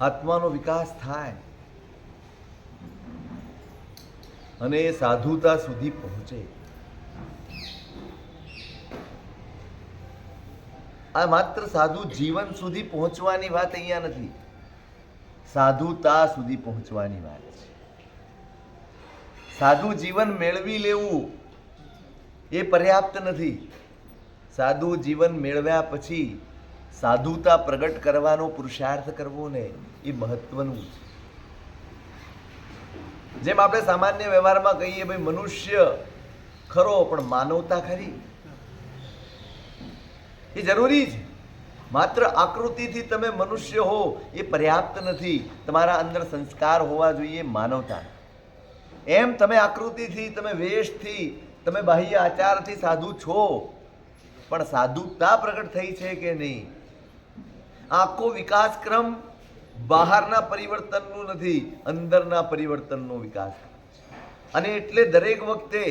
આત્માનો વિકાસ થાય અને એ સાધુતા સુધી પહોંચે. આ માત્ર સાધુ જીવન સુધી પહોંચવાની વાત અહીંયા નથી, સાધુતા સુધી પહોંચવાની વાત છે. સાધુ જીવન મેળવી લેવું એ પર્યાપ્ત નથી. સાધુ જીવન મેળવ્યા પછી સાધુતા પ્રગટ કરવાનો પુરુષાર્થ કરવો ને એ મહત્વનું છે. જેમ આપણે સામાન્ય વ્યવહારમાં કહીએ ભાઈ મનુષ્ય ખરો પણ માનવતા ખરી, એ જરૂરી છે. માત્ર આકૃતિથી તમે મનુષ્ય હો એ પર્યાપ્ત નથી, તમારા અંદર સંસ્કાર હોવા જોઈએ માનવતા. એમ તમે આકૃતિથી, તમે વેશથી, તમે બાહ્ય આચારથી સાધુ છો, પણ સાધુતા પ્રગટ થઈ છે કે નહીં? આખો વિકાસક્રમ બહારના પરિવર્તનનું નથી, અંદરના પરિવર્તનનો વિકાસ. અને એટલે દરેક વખતે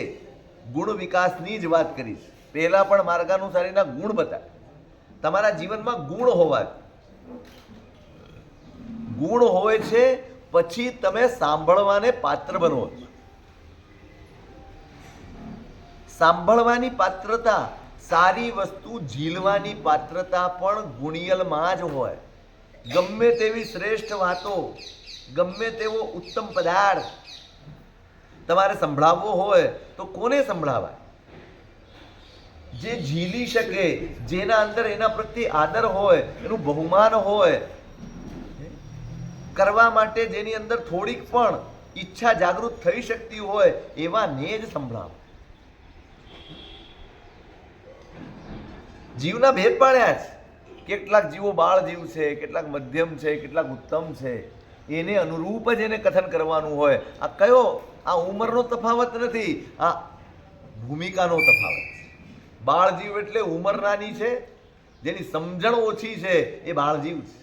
ગુણ વિકાસની જ વાત કરીશ. પહેલા પણ માર્ગાનુસારીના ગુણ બતાવે. તમારા જીવનમાં ગુણ હોવા, ગુણ હોય છે પછી તમે સાંભળવાને પાત્ર બનો. સાંભળવાની પાત્રતા, સારી વસ્તુ ઝીલવાની પાત્રતા પણ ગુણિયલમાં જ હોય. ગમે તેવી શ્રેષ્ઠ વાતો, ગમે તેવો ઉત્તમ પદાર્થ તમારે સંભળાવવો હોય તો કોને સંભળાવાય? જે ઝીલી શકે, જેના અંદર એના પ્રત્યે આદર હોય, એનું બહુમાન હોય, કરવા માટે જેની અંદર થોડીક પણ ઈચ્છા જાગૃત થઈ શકતી હોય એવાને જ સંભળાવો. જીવના ભેદ પાડ્યા છે. કેટલાક જીવો બાળ જીવ છે, કેટલાક મધ્યમ છે, કેટલાક ઉત્તમ છે. એને અનુરૂપ જ એને કથન કરવાનું હોય. આ કયો? આ ઉંમરનો તફાવત નથી, આ ભૂમિકાનો તફાવત છે. બાળ જીવ એટલે ઉંમર નાની છે, જેની સમજણ ઓછી છે એ બાળ જીવ છે.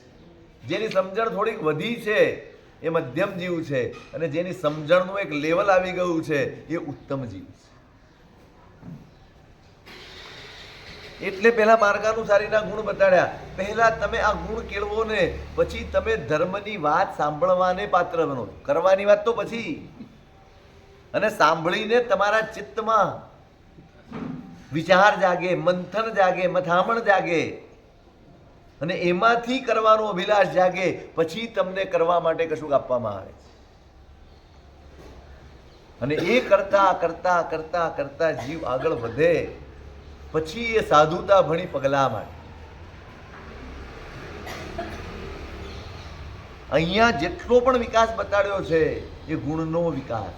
જેની સમજણ થોડીક વધી છે એ મધ્યમ જીવ છે, અને જેની સમજણનું એક લેવલ આવી ગયું છે એ ઉત્તમ જીવ છે. એટલે પહેલા માર્ગાનુસારીના ગુણ બતાડ્યા. પહેલા તમે આ ગુણ કેળવો ને પછી તમે ધર્મની વાત સાંભળવાને પાત્ર બનો. કરવાની વાત તો પછી. અને સાંભળીને તમારા ચિત્તમાં વિચાર જાગે, મંથન જાગે, મથામણ જાગે, અને એમાંથી કરવાનો અભિલાષ જાગે, પછી તમને કરવા માટે કશું આપવામાં આવે. અને એ કરતા કરતા કરતા કરતા જીવ આગળ વધે પછી એ સાધુતા ભણી પગલા માંડે. અહીંયા જેટલો પણ વિકાસ બતાડ્યો છે એ ગુણનો વિકાસ,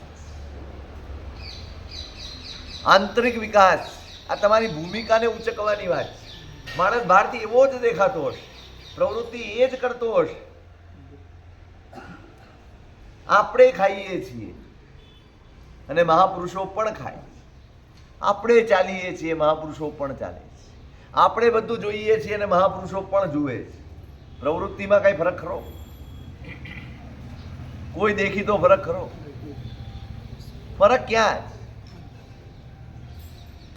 આંતરિક વિકાસ. આ તમારી ભૂમિકાને ઉચકવાની વાત છે. માણસ બહારથી એવો જ દેખાતો હશે, પ્રવૃત્તિ એ જ કરતો હશે. આપણે ખાઈએ છીએ અને મહાપુરુષો પણ ખાય. આપણે ચાલીએ છીએ, મહાપુરુષો પણ ચાલે છે. આપણે બધું જોઈએ છીએ અને મહાપુરુષો પણ જુએ છે. પ્રવૃત્તિમાં કઈ ફરક ખરો? કોઈ દેખીતો ફરક ખરો? ફરક ક્યાં?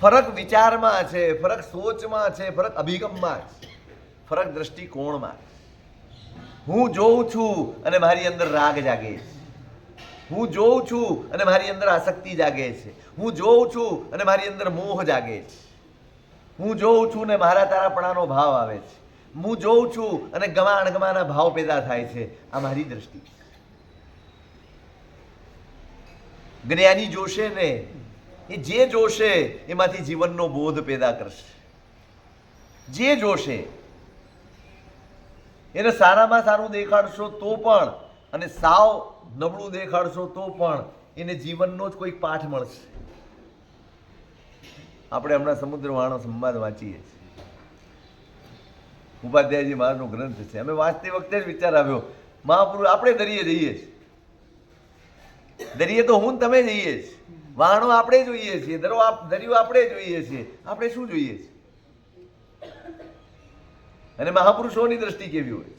ફરક વિચારમાં છે, ફરક સોચમાં છે, ફરક અભિગમમાં છે, ફરક દ્રષ્ટિકોણમાં. હું જોઉં છું અને મારી અંદર રાગ જાગે છે. હું જોઉં છું અને મારી અંદર આસક્તિ જાગે છે. હું જોઉં છું અને મારી અંદર મોહ જાગે છે. હું જોઉં છું ને મારા તારાપણાનો ભાવ આવે છે. હું જોઉં છું અને ગમા અણગમાના ભાવ પેદા થાય છે. આ મારી દ્રષ્ટિ. જ્ઞાની જોશે ને, એ જે જોશે એમાંથી જીવનનો બોધ પેદા કરશે. જે જોશે એને સારામાં સારું દેખાડશો તો પણ, અને સાવ નબળું દેખાડશો તો પણ એને જીવનનો જ કોઈક પાઠ મળશે. આપણે હમણાં સમુદ્રવાળો સંવાદ વાંચીએ છીએ, ઉપાધ્યાયજી મહારાજનો ગ્રંથ છે. અમે વાંચતી વખતે જ વિચાર આવ્યો, મહાપુરુષ આપણે દરિયે જઈએ છીએ. દરિયે તો હું તમે જઈએ છીએ, વાહણો આપણે જોઈએ છીએ, દરિયો આપણે જોઈએ છીએ. આપણે શું જોઈએ છીએ? અને મહાપુરુષોની દ્રષ્ટિ કેવી હોય?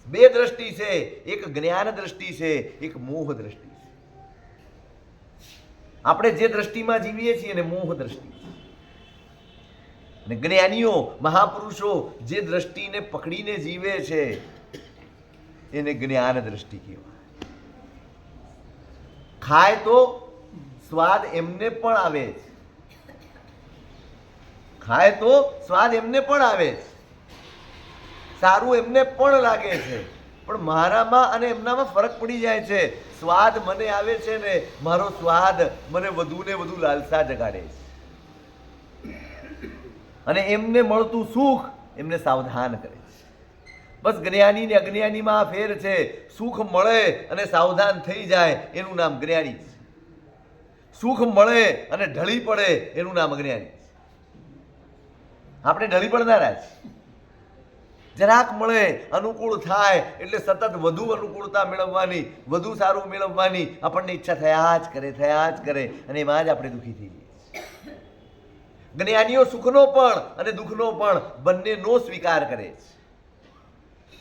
બે દ્રષ્ટિ છે, એક જ્ઞાન દ્રષ્ટિ છે, એક મોહ દ્રષ્ટિ છે. આપણે જે દ્રષ્ટિમાં જીવીએ છીએ એને મોહ દ્રષ્ટિ છે. અને જ્ઞાનીઓ, મહાપુરુષો જે દ્રષ્ટિને પકડીને જીવે છે એને જ્ઞાન દ્રષ્ટિ કહેવાય. ખાય તો સ્વાદ એમને પણ આવે છે, ખાય તો સ્વાદ એમને પણ આવે છે, સારું એમને પણ લાગે છે, પણ મારામાં અને એમનામાં ફરક પડી જાય છે. સ્વાદ મને આવે છે ને મારો સ્વાદ મને વધુ ને વધુ લાલસા જગાડે છે, અને એમને મળતું સુખ એમને સાવધાન કરે છે. બસ જ્ઞાની ને અજ્ઞાનીમાં આ ફેર છે. સુખ મળે અને સાવધાન થઈ જાય એનું નામ જ્ઞાની છે, સુખ મળે અને ઢળી પડે એનું નામ અજ્ઞાની છે. આપણે ઢળી પડનારા છે. જરાક મળે અનુકૂળ થાય એટલે સતત વધુ અનુકૂળતા મેળવવાની, વધુ સારું મેળવવાની આપણને ઈચ્છા થયા જ કરે, અને એમાં જ આપણે દુઃખી થઈ જઈએ. જ્ઞાનીઓ સુખનો પણ અને દુઃખનો પણ બંનેનો સ્વીકાર કરે છે.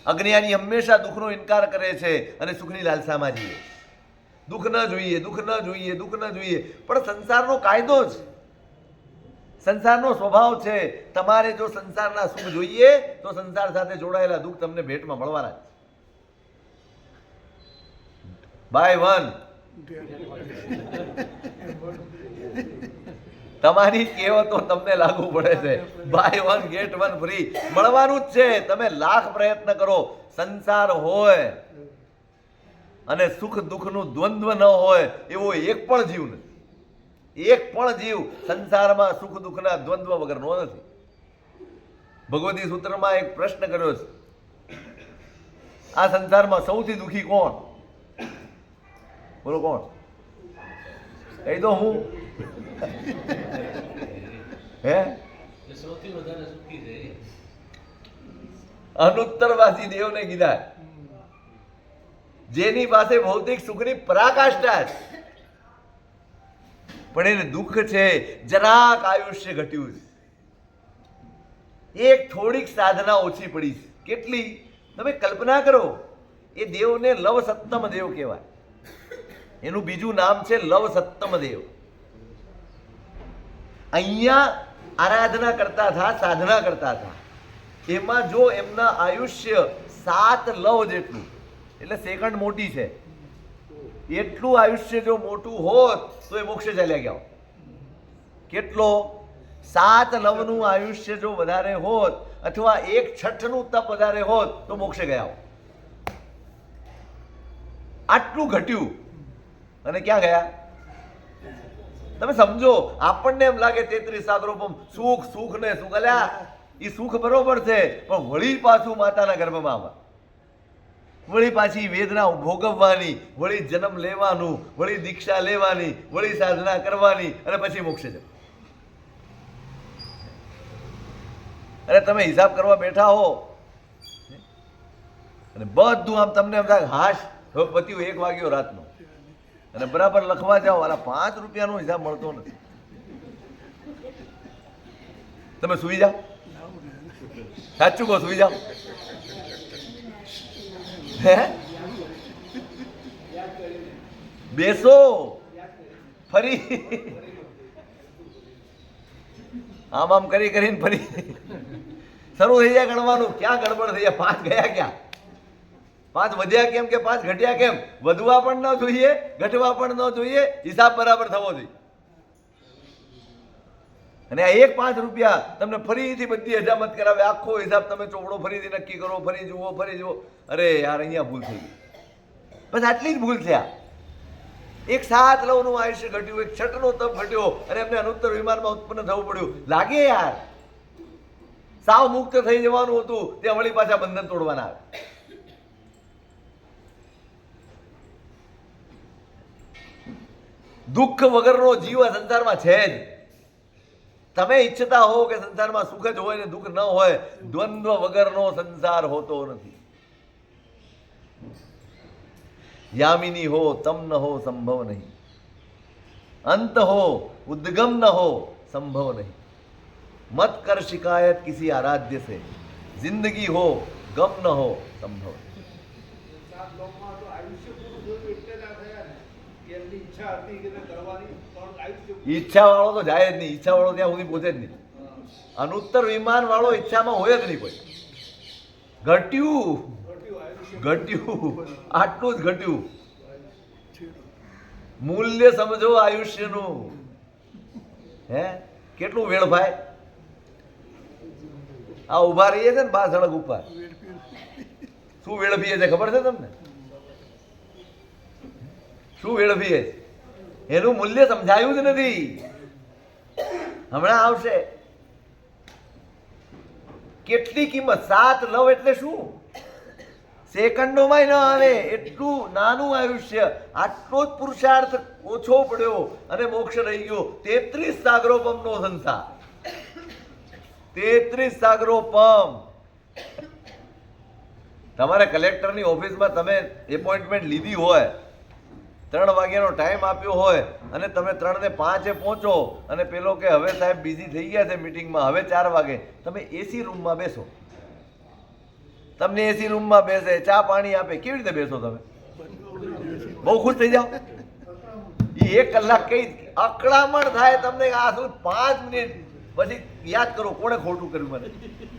અજ્ઞાની હંમેશા દુઃખનો ઇનકાર કરે છે અને સુખની લાલસામાં જીવે. દુઃખ ન જોઈએ, દુઃખ ન જોઈએ, દુઃખ ન જોઈએ, પણ સંસારનો કાયદો છે, સંસારનો સ્વભાવ છે. તમારે જો સંસારના સુખ જોઈએ તો સંસાર સાથે જોડાયેલા દુઃખ તમને ભેટમાં મળવાના છે. Buy one. તમારી કહેવતો તમને લાગુ પડે છે. Buy one get one free મળવાનું જ છે. તમે લાખ પ્રયત્ન કરો, સંસાર હોય અને સુખ દુઃખનું દ્વંદ્વ ન હોય એવો એક પણ જીવ નથી. એક પણ જીવ સંસારમાં સુખ દુઃખના દ્વંદ્વ વગરનો નથી. ભગવતી સૂત્રમાં એક પ્રશ્ન કર્યો છે, આ સંસારમાં સૌથી દુઃખી કોણ? બોલો કોણ? કહી દો હું. હે સૌથી વધારે સુખી છે અનુત્તરવાસી દેવને કીધા, જેની પાસે ભૌતિક સુખની પરાકાષ્ઠા છે, પણ એને દુઃખ છે, જરાક આયુષ્ય ઘટ્યું છે, એક થોડીક સાધના ઓછી પડી છે. કેટલી? તમે કલ્પના કરો. એ દેવને લવ સત્તમ દેવ કહેવાય. એનું બીજું નામ છે લવ સત્તમ દેવ. અહીંયા આરાધના કરતા હતા, સાધના કરતા હતા, એમાં જો એમના આયુષ્ય 7 લવ જેટલું, એટલે સેકન્ડ મોટી છે, એટલું આયુષ્ય જો મોટું હોત તો એ મોક્ષે ચાલ્યા ગયા. કેટલો? 7 લવનું આયુષ્ય જો વધારે હોત અથવા 1/6નું તપ વધારે હોત તો મોક્ષે ગયા. આટલું ઘટ્યું અને ક્યાં ગયા? તમે સમજો. આપણને એમ લાગે 33 સાગરોપમ સુખ સુખ ને સુખ. અલ્યા એ સુખ બરોબર છે, પણ વળી પાછું માતાના ગર્ભમાં આવવા, વળી પાછી વેદના ભોગવવાની, વળી જન્મ લેવાનું, વળી દીક્ષા લેવાની, વળી સાધના કરવાની, અને પછી મોક્ષે જવું. અરે તમે હિસાબ કરવા બેઠા હો અને બધું આમ તમને એમ થાય હાશ હવે પત્યું 1 વાગ્યો રાતનો, અને બરાબર લખવા જાઓ, આલા 5 રૂપિયાનો હિસાબ મળતો નથી. તમે સુઈ જાઓ, સાચું કહો, સુઈ જાઓ. હે બેસો, ફરી આમ આમ કરી કરીને ફરી શરૂ થઈ જાય ગણવાનું. ક્યાં ગડબડ થઈ જાય? 5 ગયા ક્યાં? 5 વધ્યા કેમ કે 5 ઘટ્યા કેમ? વધવા પણ ન જોઈએ, ઘટવા પણ ન જોઈએ, હિસાબ બરાબર થવો જોઈએ. અને આ 5 રૂપિયા તમને ફરીથી બધી હજામત કરાવે. આખો હિસાબ તમે ચોપડો ફરીથી નક્કી કરો, ફરી જુઓ, ફરી જુઓ. અરે યાર અહીંયા ભૂલ થઈ ગઈ. બસ આટલી જ ભૂલ છે. આ 7 લવનું આયુષ્ય ઘટ્યું, 1/6નો તપ ઘટ્યો, અને એમને અનુત્તર વિમાનમાં ઉત્પન્ન થવું પડ્યું. લાગે યાર સાવ મુક્ત થઈ જવાનું હતું, ત્યાં વળી પાછા બંધન તોડવાના આવે. દુઃખ વગરનો જીવ આ સંસારમાં છે જ. તમે ઈચ્છતા હો કે સંસારમાં સુખ જ હોય ને દુઃખ ન હોય, દ્વંદ્વ વગરનો સંસાર હોતો નથી. यामिनी हो तम न हो संभव नहीं, अंत हो उद्गम न हो संभव नहीं, मत कर शिकायत किसी आराध्य से, जिंदगी हो गम न हो संभव नहीं. ઈચ્છા વાળો તો જાય જ નહીં, ઈચ્છા વાળો ત્યાં સુધી પહોંચે જ નહીં. અનુત્તર વિમાન વાળો ઈચ્છામાં હોય જ નહીં કોઈ. ઘટ્યું ઘટ્યું, આટલું જ ઘટ્યું. મૂલ્ય સમજો આયુષ્યનું. હે કેટલું વેડભાઈ. આ ઉભા રહીએ છે ને બા સડક ઉપર, શું વેડભીએ છે ખબર છે તમને? શું વેડભીએ? એનું મૂલ્ય સમજાયું જ નથી. હમણાં આવશે. કેટલી કિંમત? 7 લવ એટલે શું? સેકન્ડોમાં ન આવે એટલું નાનું આયુષ્ય. આટલો જ પુરુષાર્થ ઓછો પડ્યો અને મોક્ષ રહી ગયો. 33 સાગરોપમનો સંસાર. 33 સાગરોપમ. તમારે કલેક્ટરની ઓફિસમાં તમે એપોઇન્ટમેન્ટ લીધી હોય, 3 વાગ્યાનો ટાઈમ આપ્યો હોય અને તમે 3 ને 5 પહોંચો અને પેલો કે હવે સાહેબ બિઝી થઈ ગયા છે મીટિંગમાં, હવે 4 વાગે. તમે એસી રૂમમાં બેસો, તમને એસી રૂમમાં બેસે, ચા પાણી આપે, કેવી રીતે બેસો તમે? બહુ ખુશ થઈ જાઓ. એ 1 કલાક કઈ અકળામણ થાય તમને. આ શું 5 મિનિટ પછી યાદ કરો કોણે ખોટું કર્યું મને,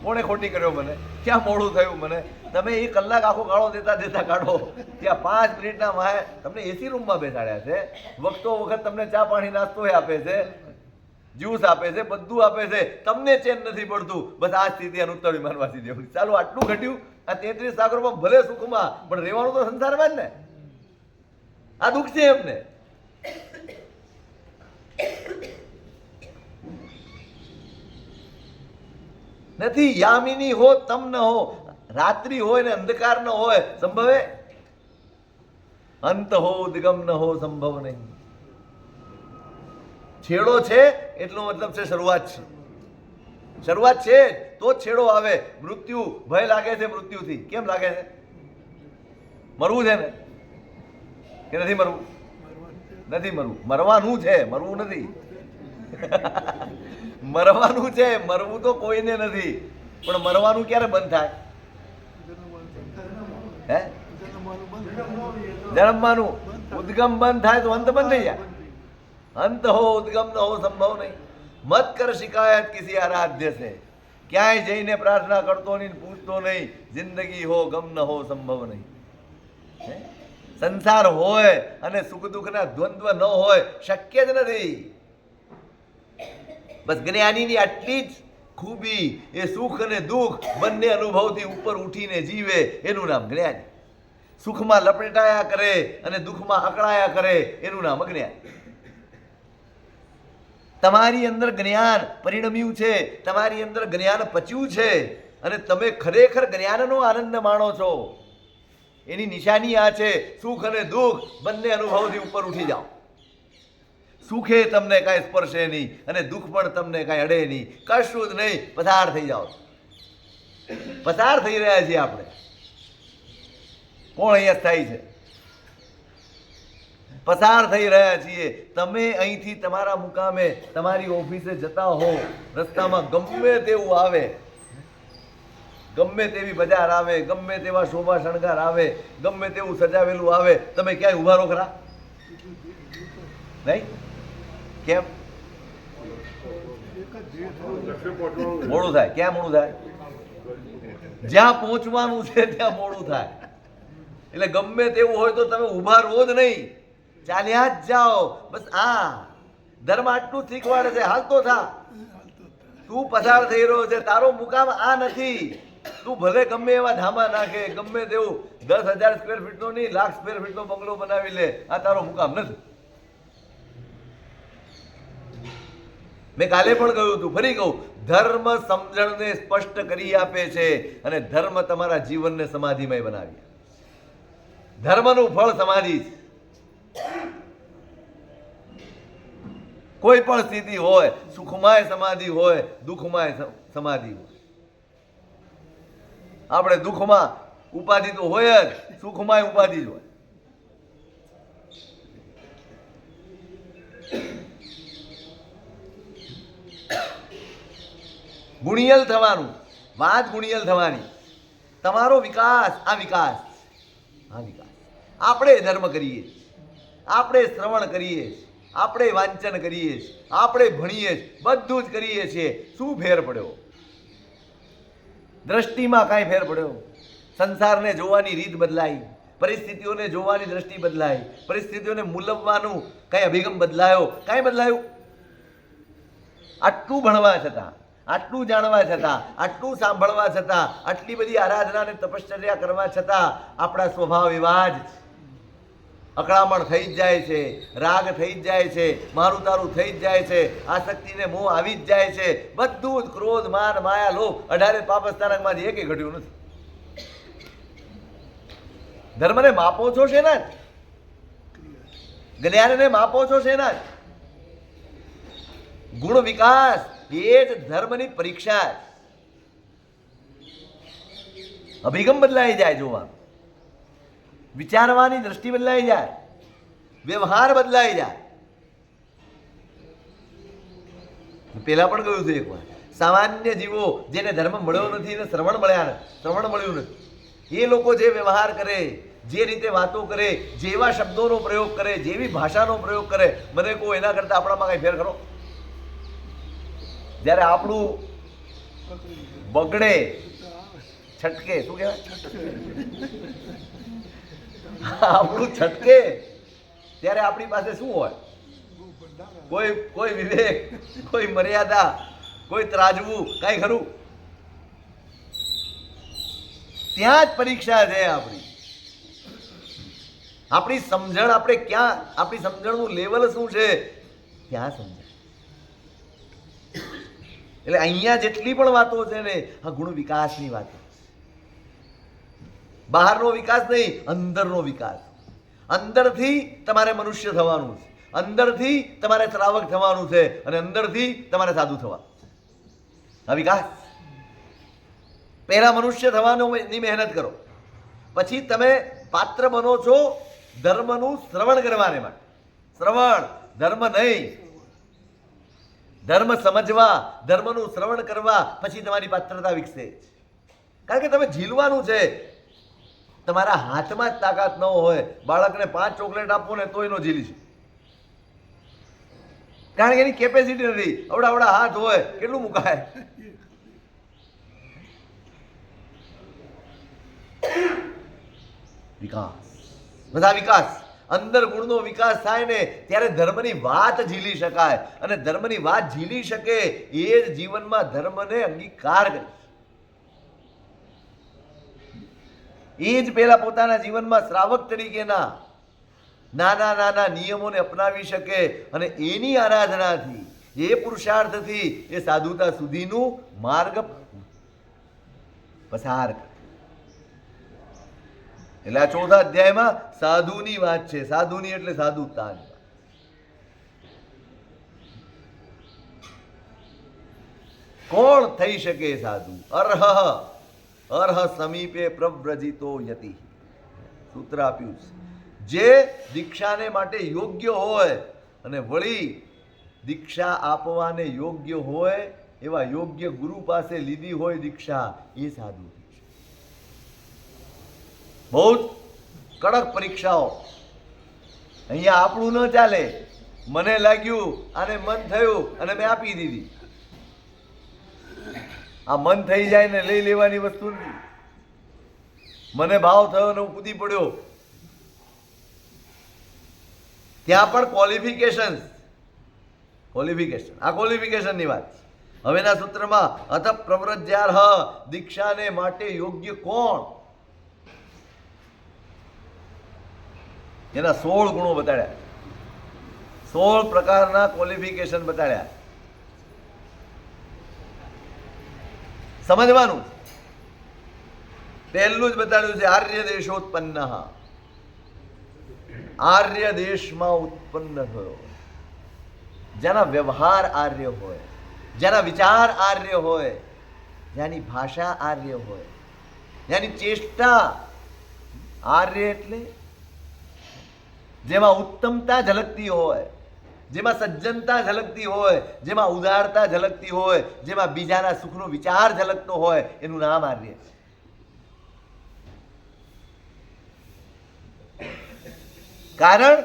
કોણે ખોટી કર્યો મને, ક્યાં મોડું થયું મને. તમે 1 કલાક આખો ગાળો દેતા દેતા કાઢો. ત્યાં 5 મિનિટના માહે તમને એસી રૂમમાં બેસાડ્યા છે. વખતો વખત તમને ચા પાણી નાસ્તો આપે છે, જ્યુસ આપે છે, બધું આપે છે. તમને ચેન નથી પડતું. બસ આ સ્થિતિ ઉત્તર વિમાનવાસી જેવું. ચાલો આટલું ઘટ્યું. આ 33 સાગરોમાં ભલે સુખમાં, પણ રહેવાનું તો સંસારમાં જ ને. આ દુઃખ છે એમને. નથી. યામિની હો તમ ન હો, રાત્રિ હોય ને અંધકાર ન હોય, સંભવે. અંત હો ઉદ્ગમ ન હો, સંભવ નહીં. છેડો છે એટલો મતલબ છે શરૂઆત છે. શરૂઆત છે તો જ છેડો આવે. મૃત્યુ ભય લાગે છે મૃત્યુથી. કેમ લાગે છે? મરવું છે ને કે નથી મરવું? નથી મરવું. મરવાનું છે, મરવું નથી. મરવાનું છે, મરવું તો કોઈને નથી. પણ મરવાનું ક્યારે બંધ થાય? હે જન્મવાનું. ઉદ્ગમ બંધ થાય તો અંત બંધ થઈ જાય. અંત હો ઉદ્ગમ ન હો, સંભવ નહીં. મત કર શિકાયત કિસી આરાધ્ય સે. ક્યાંય જઈને પ્રાર્થના કરતો નહીં, પૂછતો નહીં. જિંદગી હો ગમ ન હો, સંભવ નહીં. સંસાર હોય અને સુખ દુઃખના દ્વંદ્વ ન હોય, શક્ય જ નથી. બસ જ્ઞાનીની આટલી જ ખૂબી. એ સુખ અને દુઃખ બંને અનુભવથી ઉપર ઉઠીને જીવે, એનું નામ જ્ઞાની. સુખમાં લપેટાયા કરે અને દુઃખમાં અકળાયા કરે, એનું નામ અજ્ઞાન. તમારી અંદર જ્ઞાન પરિણમ્યું છે, તમારી અંદર જ્ઞાન પચ્યું છે અને તમે ખરેખર જ્ઞાનનો આનંદ માણો છો. એની નિશાની આ છે. સુખ અને દુઃખ બંને અનુભવથી ઉપર ઉઠી જાઓ. સુખે તમને કાંઈ સ્પર્શે નહીં અને દુઃખ પણ તમને કાંઈ અડે નહીં. કશું જ નહીં. પસાર થઈ જાઓ. પસાર થઈ રહ્યા છીએ આપણે. કોણ અહીંયા થાય છે? પસાર થઈ રહ્યા છીએ. તમે અહીંથી તમારા મુકામે તમારી ઓફિસે જતા હો, રસ્તામાં ગમે તેવું આવે, ગમે તેવી બજાર આવે, ગમે તેવા શોભા શણગાર આવે, ગમે તેવું સજાવેલું આવે, તમે ક્યાંય ઉભા રહો ખરા? નહીં. કેમ? મોડું થાય. ક્યાં મોડું થાય? જ્યાં પહોંચવાનું છે ત્યાં મોડું થાય. એટલે ગમે તેવું હોય તો તમે ઉભા રહો જ નહીં, ચાલ્યા જ જાઓ. બસ આ ધર્મ આટલું શીખવાડે છે. હાલતો થા. તું પસાર થઈ રહ્યો છે, તારો મુકામ આ નથી. તું ભલે ગમે એવા ધામા નાખે, ગમે તેવું 10,000 સ્ક્વેર ફીટનો નહીં, 1,00,000 સ્ક્વેર ફીટનો બંગલો બનાવી લે, આ તારો મુકામ નથી. મેં કાલે પણ કહ્યું હતું, ફરી કહું, ધર્મ સમજણને સ્પષ્ટ કરી આપે છે અને ધર્મ તમારા જીવનને સમાધિમય બનાવી. ધર્મનું ફળ સમાધિ છે. કોઈ પણ સ્થિતિ હોય, સુખમાય સમાધિ હોય, દુઃખમાય સમાધિ હોય. આપણે દુઃખમાં ઉપાધિ તો હોય જ, સુખમાય ઉપાધિ જ હોય. ગુણિયલ થવાનું, વાત ગુણિયલ થવાની. તમારો વિકાસ આ વિકાસ, આ વિકાસ. આપણે ધર્મ કરીએ, આપણે શ્રવણ કરીએ, આપણે વાંચન કરીએ, આપણે ભણીએ, બધું જ કરીએ છીએ. શું ફેર પડ્યો? દ્રષ્ટિમાં કાંઈ ફેર પડ્યો? સંસારને જોવાની રીત બદલાઈ, પરિસ્થિતિઓને જોવાની દ્રષ્ટિ બદલાઈ, પરિસ્થિતિઓને મૂલવવાનું કઈ અભિગમ બદલાયો, કાંઈ બદલાયું? આટલું ભણવા છતાં, આટલું જાણવા છતાં, આટલું સાંભળવા છતાં, આટલી બધી આરાધના અને તપશ્ચર્યા કરવા છતાં આપણા સ્વભાવ એવા જ અકળામણ થઈ જ જાય છે, રાગ થઈ જ જાય છે, મારું તારું થઈ જ જાય છે, આસક્તિને મોહ આવી જ જાય છે, બધું જ ક્રોધ, માન, માયા, લોભ 18 પાપસ્થાનકમાંથી એકે ઘટ્યું નથી. ધર્મને માપો છો શેના જ? જ્ઞાનને માપો છો શેના જ? ગુણ વિકાસ એ જ ધર્મની પરીક્ષા. અભિગમ બદલાઈ જાય, જોવા વિચારવાની દ્રષ્ટિ બદલાઈ જાય, વ્યવહાર બદલાઈ જાય. પેલા પણ કહ્યું હતું એકવાર, સામાન્ય જીવો જેને ધર્મ મળ્યો નથી ને શ્રવણ મળ્યું નથી, એ લોકો જે વ્યવહાર કરે, જે રીતે વાતો કરે, જેવા શબ્દોનો પ્રયોગ કરે, જેવી ભાષાનો પ્રયોગ કરે, મને કહો એના કરતા આપણામાં કઈ ફેર ખરો? જ્યારે આપણું બગડે, છટકે, શું કહેવાય, આપણું છટકે, ત્યારે આપણી પાસે શું હોય? કોઈ વિવેક, કોઈ મર્યાદા, કોઈ ત્રાજવું, કઈ ખરું? ત્યાં જ પરીક્ષા છે આપણી. આપણી સમજણ, આપણે ક્યાં, આપણી સમજણનું લેવલ શું છે ત્યાં સમજાય. એટલે અહીંયા જેટલી પણ વાતો છે ને, આ ગુણ વિકાસની વાતો, બહારનો વિકાસ નહીં, અંદરનો વિકાસ. અંદરથી તમારે મનુષ્ય થવાનું છે, અંદરથી તમારે શ્રાવક થવાનું છે, અને અંદરથી તમારે સાધુ થવાનું. આ વિકાસ. પહેલા મનુષ્ય થવાની મહેનત કરો, પછી તમે પાત્ર બનો છો ધર્મનું શ્રવણ કરવાને માટે. શ્રવણ, ધર્મ નહીં. ધર્મ સમજવા, ધર્મનું શ્રવણ કરવા, પછી તમારી પાત્રતા વિકસે. કારણ કે તમે ઝીલવાનું છે. તમારા હાથમાં જ તાકાત ન હોય, બાળકને 5 ચોકલેટ આપો ને તોય નો ઝીલી છે, કારણ કે એની કેપેસિટી નથી. અવડા હાથ હોય, કેટલું મુકાય? વિકાસ, બધા વિકાસ. અંદર ગુણનો વિકાસ થાય ને ત્યારે ધર્મની વાત ઝીલી શકાય, અને ધર્મની વાત ઝીલી શકે એ જ જીવનમાં ધર્મને અંગીકાર કરે. એ જ પેલા પોતાના જીવનમાં શ્રાવક તરીકેના નાના નાના નિયમોને અપનાવી શકે, અને એની આરાધનાથી, એ પુરુષાર્થથી એ સાધુતા સુધીનું માર્ગ પસાર કરે. એટલે આ 4થા અધ્યાયમાં સાધુની વાત છે. સાધુની એટલે સાધુતા. કોણ થઈ શકે સાધુ? અર્હ અર્હ સમીપે પ્રવ્રજિતો યતિ. સૂત્ર આપ્યું છે. જે દીક્ષાને માટે યોગ્ય હોય અને વળી દીક્ષા આપવાને યોગ્ય હોય એવા યોગ્ય ગુરુ પાસે લીધી હોય દીક્ષા, એ સાધુ. બહુ જ કડક પરીક્ષાઓ. અહીંયા આપણું ન ચાલે. મને લાગ્યું અને મન થયું અને મેં આપી દીધી. આ મન થઈ જાય ને લઈ લેવાની વસ્તુ નથી. મને ભાવ થયો ને હું કૂદી પડ્યો. ત્યાં પણ ક્વોલિફિકેશન. આ ક્વોલિફિકેશનની વાત. હવેના સૂત્રમાં અથ પ્રવ્રજ્યાર્હ, દીક્ષાને માટે યોગ્ય કોણ, એના 16 ગુણો બતાડ્યા. 16 પ્રકારના ક્વોલિફિકેશન બતાડ્યા. સમજવાનું. પહેલું જ બતાડ્યું છે આર્ય દેશોત્પન્ન. આર્ય દેશમાં ઉત્પન્ન થયો, જેના વ્યવહાર આર્ય હોય, જેના વિચાર આર્ય હોય, જેની ભાષા આર્ય હોય, જેની ચેષ્ટા આર્ય એટલે જેમાં ઉત્તમતા ઝલકતી હોય, જેમાં સજ્જનતા ઝલકતી હોય, જેમાં ઉદારતા ઝલકતી હોય, જેમાં બીજાના સુખનો વિચાર ઝલકતો હોય, એનું નામ આર્ય છે. કારણ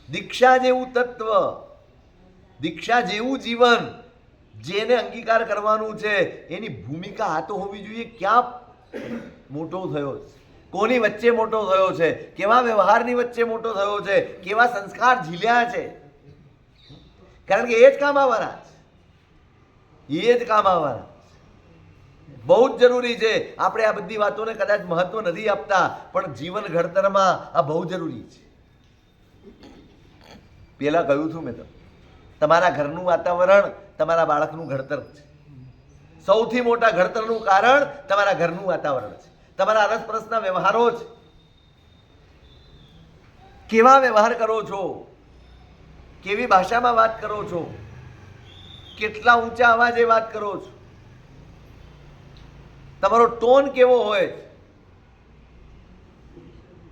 દીક્ષા જેવું તત્વ, દીક્ષા જેવું જીવન જેને અંગીકાર કરવાનું છે એની ભૂમિકા આ તો હોવી જોઈએ. ક્યાં મોટો થયો છે, કોની વચ્ચે મોટો થયો છે, કેવા વ્યવહારની વચ્ચે મોટો થયો છે, કેવા સંસ્કાર ઝીલ્યા છે. કારણ કે એ જ કામ આવવાના છે, એ જ કામ આવવાના. બહુ જ જરૂરી છે. આપણે આ બધી વાતોને કદાચ મહત્વ નથી આપતા, પણ જીવન ઘડતરમાં આ બહુ જરૂરી છે. પેલા કહ્યું છું મેં, તમારા ઘરનું વાતાવરણ તમારા બાળકનું ઘડતર છે. સૌથી મોટા ઘડતરનું કારણ તમારા ઘરનું વાતાવરણ છે, તમારા અરસપરસના વ્યવહારો છે. કેવા વ્યવહાર કરો છો, કેવી ભાષામાં વાત કરો છો, કેટલા ઊંચા અવાજે વાત કરો છો, તમારો ટોન કેવો હોય,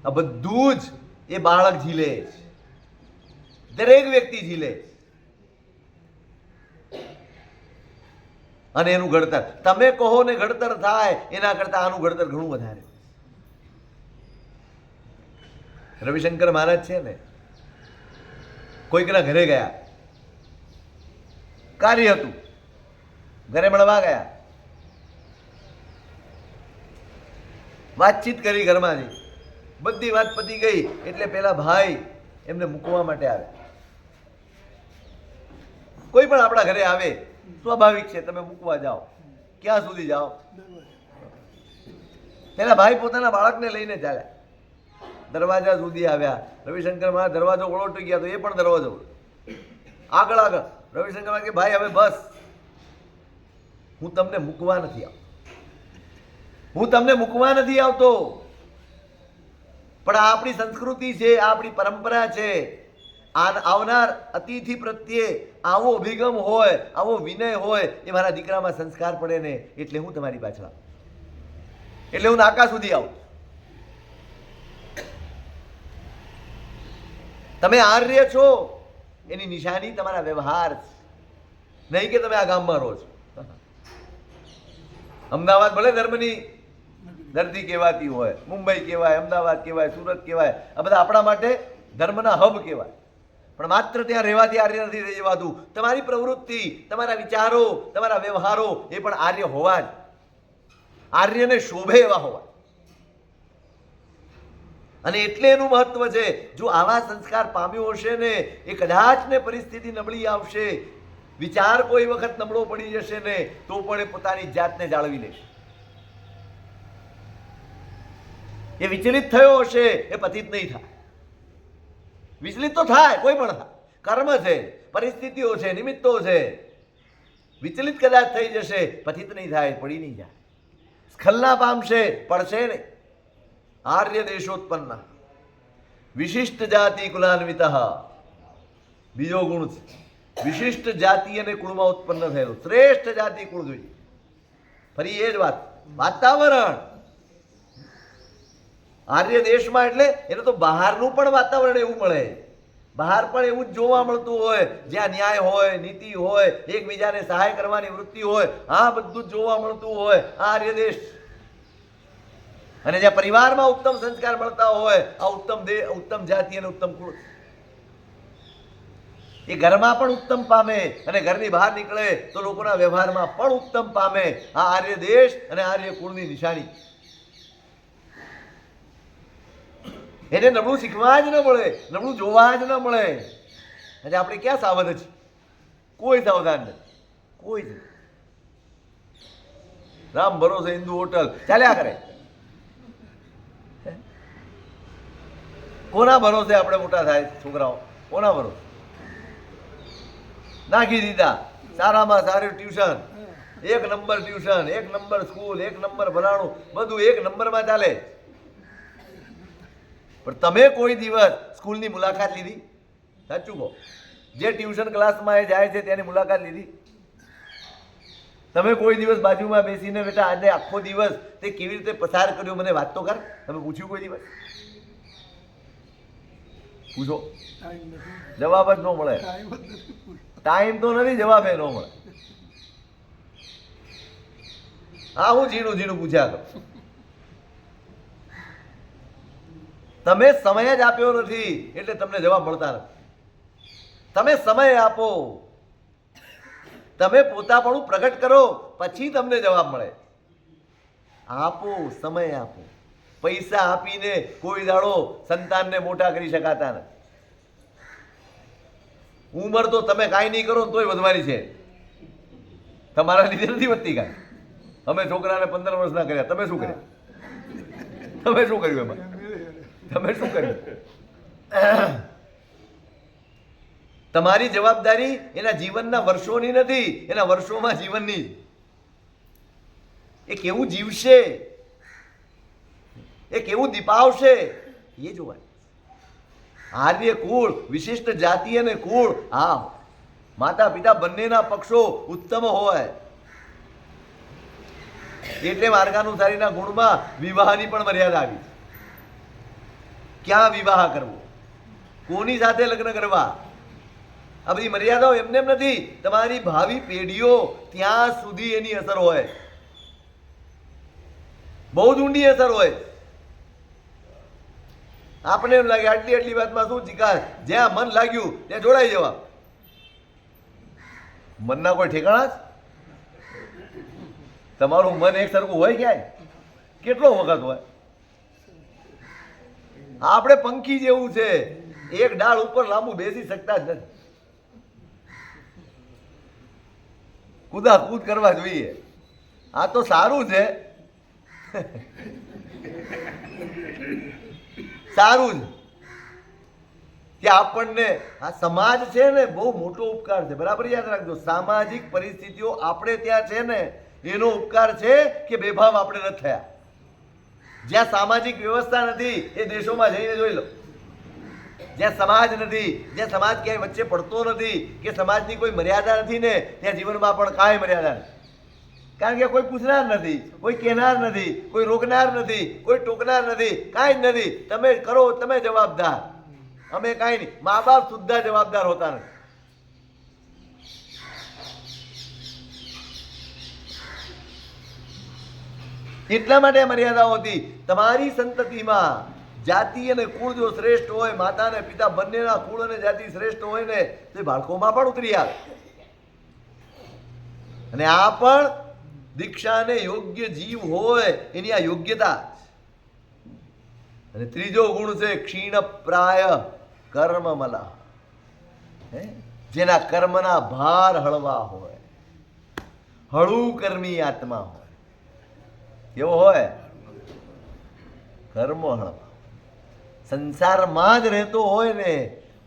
આ બધું જ એ બાળક ઝીલે છે, દરેક વ્યક્તિ ઝીલે છે. અને એનું ઘડતર તમે કહો ને ઘડતર થાય એના કરતા આનું ઘડતર ઘણું વધારે. રવિશંકર મહારાજ છે ને, કોઈકના ઘરે ગયા, કાર્ય હતું, ઘરે મળવા ગયા, વાતચીત કરી ઘરમાંથી, બધી વાત પતી ગઈ એટલે પેલા ભાઈ એમને મૂકવા માટે આવ્યા. કોઈ પણ આપણા ઘરે આવે સ્વાભાવિક છે, તમે મૂકવા જાઓ, ક્યાં સુધી જાઓ? પેલા ભાઈ પોતાના બાળકને લઈને ચાલ્યા, દરવાજા સુધી આવ્યા. રવિશંકર મહારાજ દરવાજો ઓળોટી ગયા તો એ પણ દરવાજો આગળ આગળ. રવિશંકર મહારાજ કે ભાઈ હવે બસ, હું તમને મૂકવા નથી આવતો, હું તમને મૂકવા નથી આવતો, પણ આ આપણી સંસ્કૃતિ છે, આ આપણી પરંપરા છે. આવનાર અતિથિ પ્રત્યે આવો અભિગમ હોય, આવો વિનય હોય, એ મારા દીકરામાં સંસ્કાર પડે ને એટલે હું તમારી પાછળ આવું, એટલે હું નાકા સુધી આવું. તમે આર્ય છો એની નિશાની તમારા વ્યવહાર છે, નહીં કે તમે આ ગામમાં રહો છો. અમદાવાદ ભલે ધર્મની ધરતી કહેવાતી હોય, મુંબઈ કહેવાય, અમદાવાદ કહેવાય, સુરત કહેવાય, આ બધા આપણા માટે ધર્મના હબ કહેવાય, પણ માત્ર ત્યાં રહેવાથી આર્ય નથી થઈ જવાતું. તમારી પ્રવૃત્તિ, તમારા વિચારો, તમારા વ્યવહારો એ પણ આર્ય હોવા જ, આર્યને શોભે એવા હોવા. અને એટલે એનું મહત્વ છે. જો આવા સંસ્કાર પામ્યો હશે ને, એ કદાચ ને પરિસ્થિતિ નબળી આવશે, વિચાર કોઈ વખત નબળો પડી જશે ને, તો પણ એ પોતાની જાતને જાળવી લેશે. એ વિચલિત થયો હશે એ પતિત નહીં થાય. વિચલિત તો થાય, કોઈ પણ થાય, કર્મ છે, પરિસ્થિતિઓ છે, નિમિત્તો છે. વિચલિત કદાચ થઈ જશે, પતિત નહીં થાય, પડી નહીં જાય, સ્ખલના પામશે, પડશે નહીં. આર્ય દેશોત્પન્ન વિશિષ્ટ જાતિ કુલાન્વિત, બીજો ગુણ છે. વિશિષ્ટ જાતિ અને કુળમાં ઉત્પન્ન થયેલું શ્રેષ્ઠ જાતિ કુળ જોઈએ. ફરી એ જ વાત, વાતાવરણ. આર્ય દેશમાં એટલે એને તો બહારનું પણ વાતાવરણ એવું મળે, બહાર પણ એવું જ જોવા મળતું હોય, જ્યાં ન્યાય હોય, નીતિ હોય, એકબીજાને સહાય કરવાની વૃત્તિ હોય, આ બધું જ જોવા મળતું હોય. આ આર્ય દેશ. અને જ્યાં પરિવારમાં ઉત્તમ સંસ્કાર મળતા હોય, આ ઉત્તમ જાતિ અને ઉત્તમ કુળ. એ ઘરમાં પણ ઉત્તમ પામે અને ઘરની બહાર નીકળે તો લોકોના વ્યવહારમાં પણ ઉત્તમ પામે. આ આર્ય દેશ અને આર્ય કુળની નિશાની. એને નબળું શીખવા જ ન મળે, નબળું જોવા જ ન મળે. એટલે આપણે ક્યાં સાવધ છે? કોઈ સાવધાન નથી, કોઈ જ. રામ ભરોસે હિન્દુ હોટલ ચાલ્યા કરે. કોના ભરોસે આપણે મોટા થાય છોકરાઓ? કોના ભરોસે? નાખી દીધા સારામાં સારું tuition, 1 number tuition, 1 number school, 1 number ભણાણું, બધું 1 નંબરમાં ચાલે. પણ તમે કોઈ દિવસ સ્કૂલની મુલાકાત લીધી? સાચું કહો, જે ટ્યુશન ક્લાસમાં એ જાય છે તેની મુલાકાત લીધી? તમે કોઈ દિવસ બાજુમાં બેસીને બેટા આજે આખો દિવસ તે કેવી રીતે પસાર કર્યો મને વાત તો કર? તમે પૂછ્યું કોઈ દિવસ? પૂછો, જવાબ જ ન મળે. ટાઈમ તો નથી, જવાબ એ ન મળે. હા, હું ઝીણું ઝીણું પૂછ્યા કરું. તમે સમય જ આપ્યો નથી એટલે તમને જવાબ મળતા નથી. તમે સમય આપો, તમે પોતાપણું પ્રગટ કરો, પછી તમને જવાબ મળે. આપો, સમય આપો. પૈસા આપીને કોઈ દાડો સંતાનને મોટા કરી શકાતા નથી. ઉંમર તો તમે કાંઈ નહીં કરો તોય વધવાની છે, તમારા લીધે નથી વધતી કાંઈ. અમે છોકરાને 15 વર્ષના કર્યા, તમે શું કર્યા? તમે શું કર્યું એમાં? તમે શું કર્યું? તમારી જવાબદારી એના જીવનના વર્ષોની નથી, એના વર્ષોમાં જીવનની. એ કેવું જીવશે, એ કેવું દીપાવશે, એ જોવાનું. આર્ય કુળ, વિશિષ્ટ જાતિ અને કુળ, હા, માતા પિતા બંનેના પક્ષો ઉત્તમ હોય. એટલે માર્ગાનુસારીના ગુણમાં વિવાહની પણ મર્યાદા આવી. ક્યાં વિવાહ કરવો, કોની સાથે લગ્ન કરવા, આ બધી મર્યાદાઓ એમને એમ નથી. તમારી ભાવિ પેઢીઓ ત્યાં સુધી એની અસર હોય, બહુ જ ઊંડી અસર હોય. આપણે એમ લાગે આટલી આટલી વાતમાં શું ચિકાર, જ્યાં મન લાગ્યું ત્યાં જોડાઈ જવા. મનના કોઈ ઠેકાણા જ? તમારું મન એક સરખું હોય ક્યાંય? કેટલો વખત હોય? આપણે પંખી જેવું છે, એક ડાળ ઉપર લાંબુ બેસી શકતા જ નથી. કૂદાકૂદ કરવા જોઈએ. આ તો સારું છે, સારું જ કે આપણને આ સમાજ છે ને બહુ મોટો ઉપકાર છે. બરાબર યાદ રાખજો, સામાજિક પરિસ્થિતિઓ આપણે ત્યાં છે ને એનો ઉપકાર છે કે બેભાવ આપણે નથી થયા. જ્યાં સામાજિક વ્યવસ્થા નથી એ દેશોમાં જઈને જોઈ લો. જ્યાં સમાજ નથી, જ્યાં સમાજ ક્યાંય વચ્ચે પડતો નથી, કે સમાજની કોઈ મર્યાદા નથી ને ત્યાં જીવનમાં પણ કાંઈ મર્યાદા નથી. કારણ કે કોઈ પૂછનાર નથી, કોઈ કહેનાર નથી, કોઈ રોકનાર નથી, કોઈ ટોકનાર નથી, કાંઈ જ નથી. તમે કરો, તમે જવાબદાર, અમે કાંઈ નહીં. મા બાપ સુદ્ધા જવાબદાર હોતા નથી. એટલા માટે મર્યાદાઓ હતી. તમારી સંતતિમાં જાતિ અને કુળ જો શ્રેષ્ઠ હોય, માતા અને પિતા બંનેના કુળ અને જાતિ શ્રેષ્ઠ હોય ને તો બાળકોમાં પણ ઉતરી આવે. અને આ પણ દીક્ષાને યોગ્ય જીવ હોય એની આ યોગ્યતા. અને ત્રીજો ગુણ છે ક્ષીણ પ્રાય કર્મમલા, જેના કર્મના ભાર હળવા હોય, હળવું કર્મી આત્મા હોય. કેવો હોય? કર્મ હળવા, સંસારમાં જ રહેતો હોય ને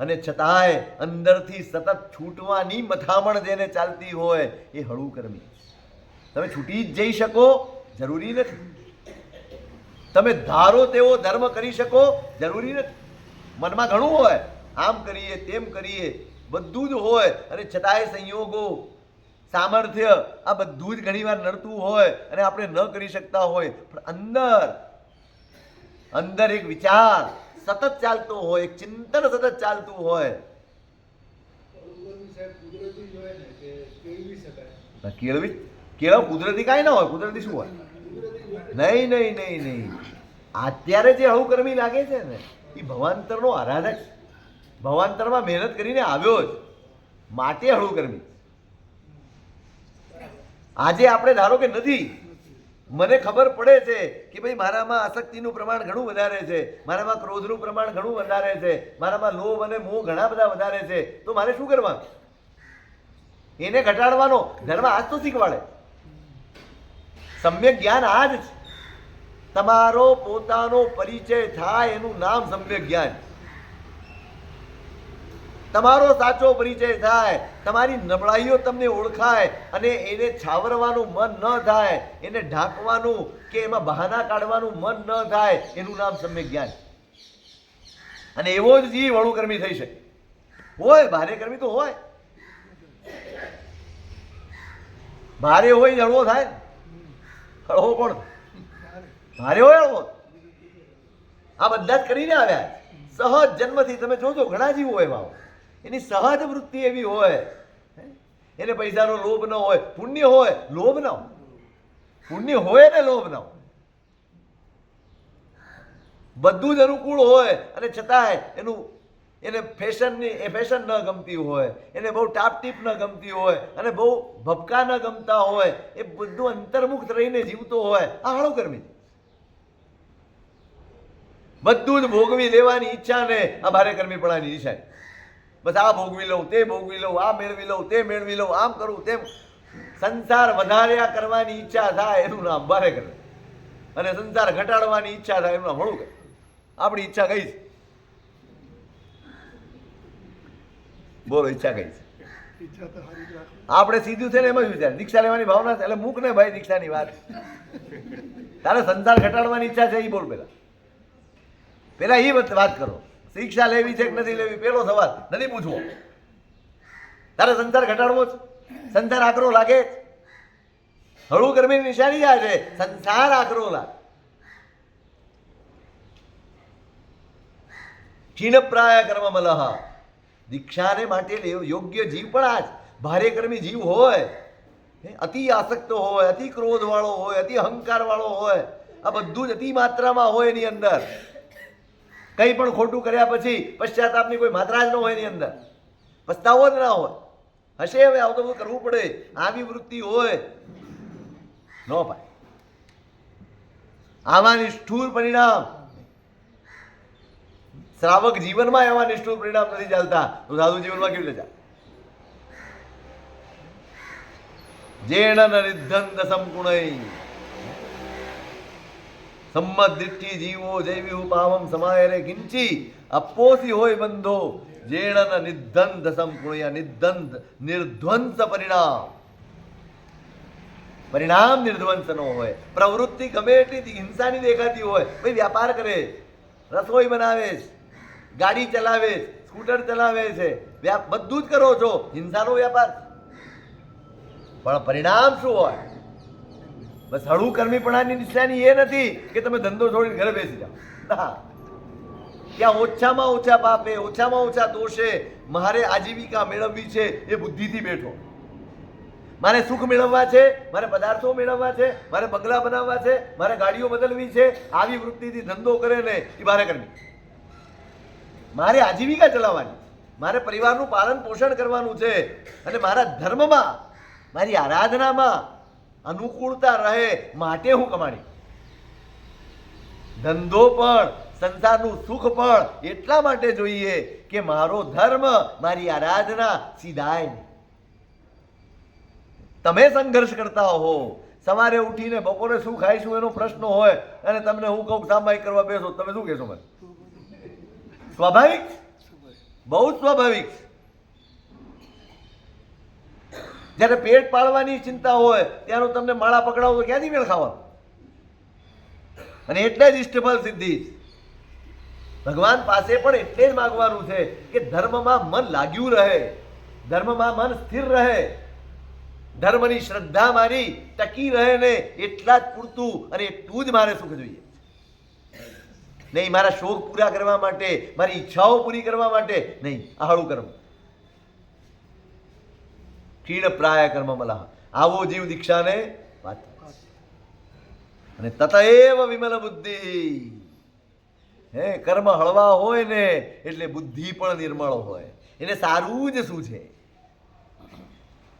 અને છતાંય અંદરથી સતત છૂટવાની મથામણ જેને ચાલતી હોય એ હળવું કર્મી. તમે છૂટી જ જઈ શકો જરૂરી નથી. તમે ધારો તેવો ધર્મ કરી શકો જરૂરી નથી. મનમાં ઘણું હોય, આમ કરીએ તેમ કરીએ, બધું જ હોય, અને છતાંય સંયોગો, સામર્થ્ય, આ બધું જ ઘણીવાર નડતું હોય અને આપણે ન કરી શકતા હોય. પણ અંદર એક વિચાર સતત ચાલતો હોય, એક ચિંતન સતત ચાલતું હોય. કેળવ કુદરતી કાંઈ ના હોય. કુદરતી શું હોય? નહીં નહીં નહીં નહીં. અત્યારે જે હળવું કર્મી લાગે છે ને એ ભવાંતરનો આરાધક છે. ભવાંતરમાં મહેનત કરીને આવ્યો જ માટે હળવું કર્મી. આજે આપણે ધારો કે નથી, મને ખબર પડે છે કે ભાઈ મારામાં આસક્તિનું પ્રમાણ ઘણું વધારે છે, મારામાં ક્રોધનું પ્રમાણ ઘણું વધારે છે, મારામાં લોભ અને મોહ ઘણા બધા વધારે છે, તો મારે શું કરવાનું? એને ઘટાડવાનો ધર્મ આજ તો શીખવાડે. સમ્યક જ્ઞાન આ જ છે. તમારો પોતાનો પરિચય થાય એનું નામ સમ્યક જ્ઞાન. તમારો સાચો પરિચય થાય, તમારી નબળાઈઓ તમને ઓળખાય અને એને છાવરવાનું મન ન થાય, એને ઢાંકવાનું કે એમાં બહાના કાઢવાનું મન ન થાય, એનું નામ સમ્યક જ્ઞાન. અને એવો જ જીવ હળવું કર્મી થઈ શકે. હોય ભારે કર્મી તો હોય, ભારે હોય હળવો થાય. હળવો કોણ? ભારે હોય હળવો. આ બધા જ કરીને આવ્યા સહજ જન્મથી. તમે જોજો ઘણા જીવો એવા હોય એની સહજ વૃત્તિ એવી હોય, એને પૈસાનો લોભ ન હોય, પુણ્ય હોય, લોભ ન હોય. પુણ્ય હોય ને લોભ ન હોય, બધું જ અનુકૂળ હોય અને છતાંય એનું એને ફેશન ન ગમતી હોય, એને બહુ ટાપટીપ ન ગમતી હોય અને બહુ ભપકા ન ગમતા હોય, એ બધું અંતર્મુખ રહીને જીવતો હોય, આ હળું કર્મી. બધું જ ભોગવી લેવાની ઈચ્છા ને આ ભારે કર્મીપણાની ઈચ્છા. બસ આ ભોગવી લઉં, તે ભોગવી લઉં, આ મેળવી લઉં, તે મેળવી લઉં, આમ કરું તેમ. સંસાર વધાર્યા કરવાની ઈચ્છા થાય એનું નામ ભારે કર્મ, અને સંસાર ઘટાડવાની ઈચ્છા થાય એનું નામ હળું કર્મ. આપણી ઈચ્છા કઈ છે? બોલો, ઈચ્છા કઈ છે? આપણે સીધું છે ને એમ જ વિચાર, દીક્ષા લેવાની ભાવના છે એટલે મૂક ને ભાઈ દીક્ષાની વાત. તારે સંસાર ઘટાડવાની ઈચ્છા છે એ બોલ. પેલા એ વાત કરો, શિક્ષા લેવી છે કે નથી લેવી પેલો સવાલ નથી પૂછવો. તારે સંસાર ઘટાડવો છે? સંસાર આકરો લાગે? હળું કર્મીની નિશાની આ છે, સંસાર આકરો લાગે. ક્ષીણપ્રાય કર્મ મલહ. દીક્ષાને માટે યોગ્ય જીવ પણ આ જ ભારે કર્મી જીવ હોય, અતિ આસક્ત હોય, અતિ ક્રોધ વાળો હોય, અતિ અહંકાર વાળો હોય, આ બધું જ અતિ માત્રામાં હોય એની અંદર. કંઈ પણ ખોટું કર્યા પછી પશ્ચાતાપની કોઈ માત્રા જ ન હોય એની અંદર, પસ્તાવો જ ના હોય. હશે હવે આવું તો બધું કરવું પડે, આવી વૃત્તિ હોય ન પાય. આવા નિષ્ઠુર પરિણામ શ્રાવક જીવનમાં એવા નિષ્ઠુર પરિણામ નથી ચાલતા, તો સાધુ જીવનમાં કેવી રીતે ચાલે? જેણ નિધન દસમ ગુણૈ સંમત દિઠ્ઠિ જીવો જૈવિહુ પાવમ સમાય રે કિંચી અપોસી હોય બંધો જેણ નિધન દસમ ગુણૈ. નિધન નિર્ધ્વંસ પરિણામ, પરિણામ નિર્ધ્વંસ નો હોય. પ્રવૃત્તિ ગમે એટલી હિંસાની દેખાતી હોય, ભાઈ વ્યાપાર કરે, રસોઈ બનાવે છે, ગાડી ચલાવે, સ્કૂટર ચલાવે છે, બધું જ કરો છો, હિંસાનો વ્યાપાર. પણ પરિણામ શું હોય? બસ હળું કર્મીપણાની નિશાની એ નથી કે તમે ધંધો છોડીને ઘરે બેસી જાઓ. ના, ત્યાં ઓછામાં ઓછા પાપે, ઓછામાં ઓછા દોષે મારે આજીવિકા મેળવવી છે એ બુદ્ધિથી બેઠો. મારે સુખ મેળવવા છે, મારે પદાર્થો મેળવવા છે, મારે બંગલા બનાવવા છે, મારે ગાડીઓ બદલવી છે, આવી વૃત્તિથી ધંધો કરે ને એ ભારે કર્મી. મારે આજીવિકા ચલાવવાની, મારે પરિવારનું પાલન પોષણ કરવાનું છે, અને મારા ધર્મમાં, મારી આરાધનામાં અનુકૂળતા રહે માટે હું કમાણી. ધંધો પણ, સંસારનું સુખ પણ એટલા માટે જોઈએ કે મારો ધર્મ, મારી આરાધના સીધાય નહીં. તમે સંઘર્ષ કરતા હો, સવારે ઉઠીને બપોરે શું ખાઈશું એનો પ્રશ્ન હોય, અને તમને હું કહું સામાયિક કરવા બેસો, તમે શું કહેશો? મને સ્વાભાવિક, બહુ જ સ્વાભાવિક. જયારે પેટ પાળવાની ચિંતા હોય ત્યારે તમને માળા પકડાવો તો ક્યાંથી મેળ ખાવાનો? અને એટલે જ ઇષ્ટફળ સિદ્ધિ ભગવાન પાસે પણ એટલે જ માગવાનું છે કે ધર્મમાં મન લાગ્યું રહે, ધર્મમાં મન સ્થિર રહે, ધર્મની શ્રદ્ધા મારી ટકી રહે ને એટલા જ પૂરતું, અને એટલું જ મારે સુખ જોઈએ. નહીં મારા શોખ પૂરા કરવા માટે, મારી ઈચ્છાઓ પૂરી કરવા માટે નહીં. આહળું કર્મ, ક્ષીણપ્રાય કર્મ મલઃ. આવો જીવ દીક્ષાને વાત. અને તતએવ વિમલ બુદ્ધિ. કર્મ હળવા હોય ને એટલે બુદ્ધિ પણ નિર્મળ હોય. એને સારું જ શું છે,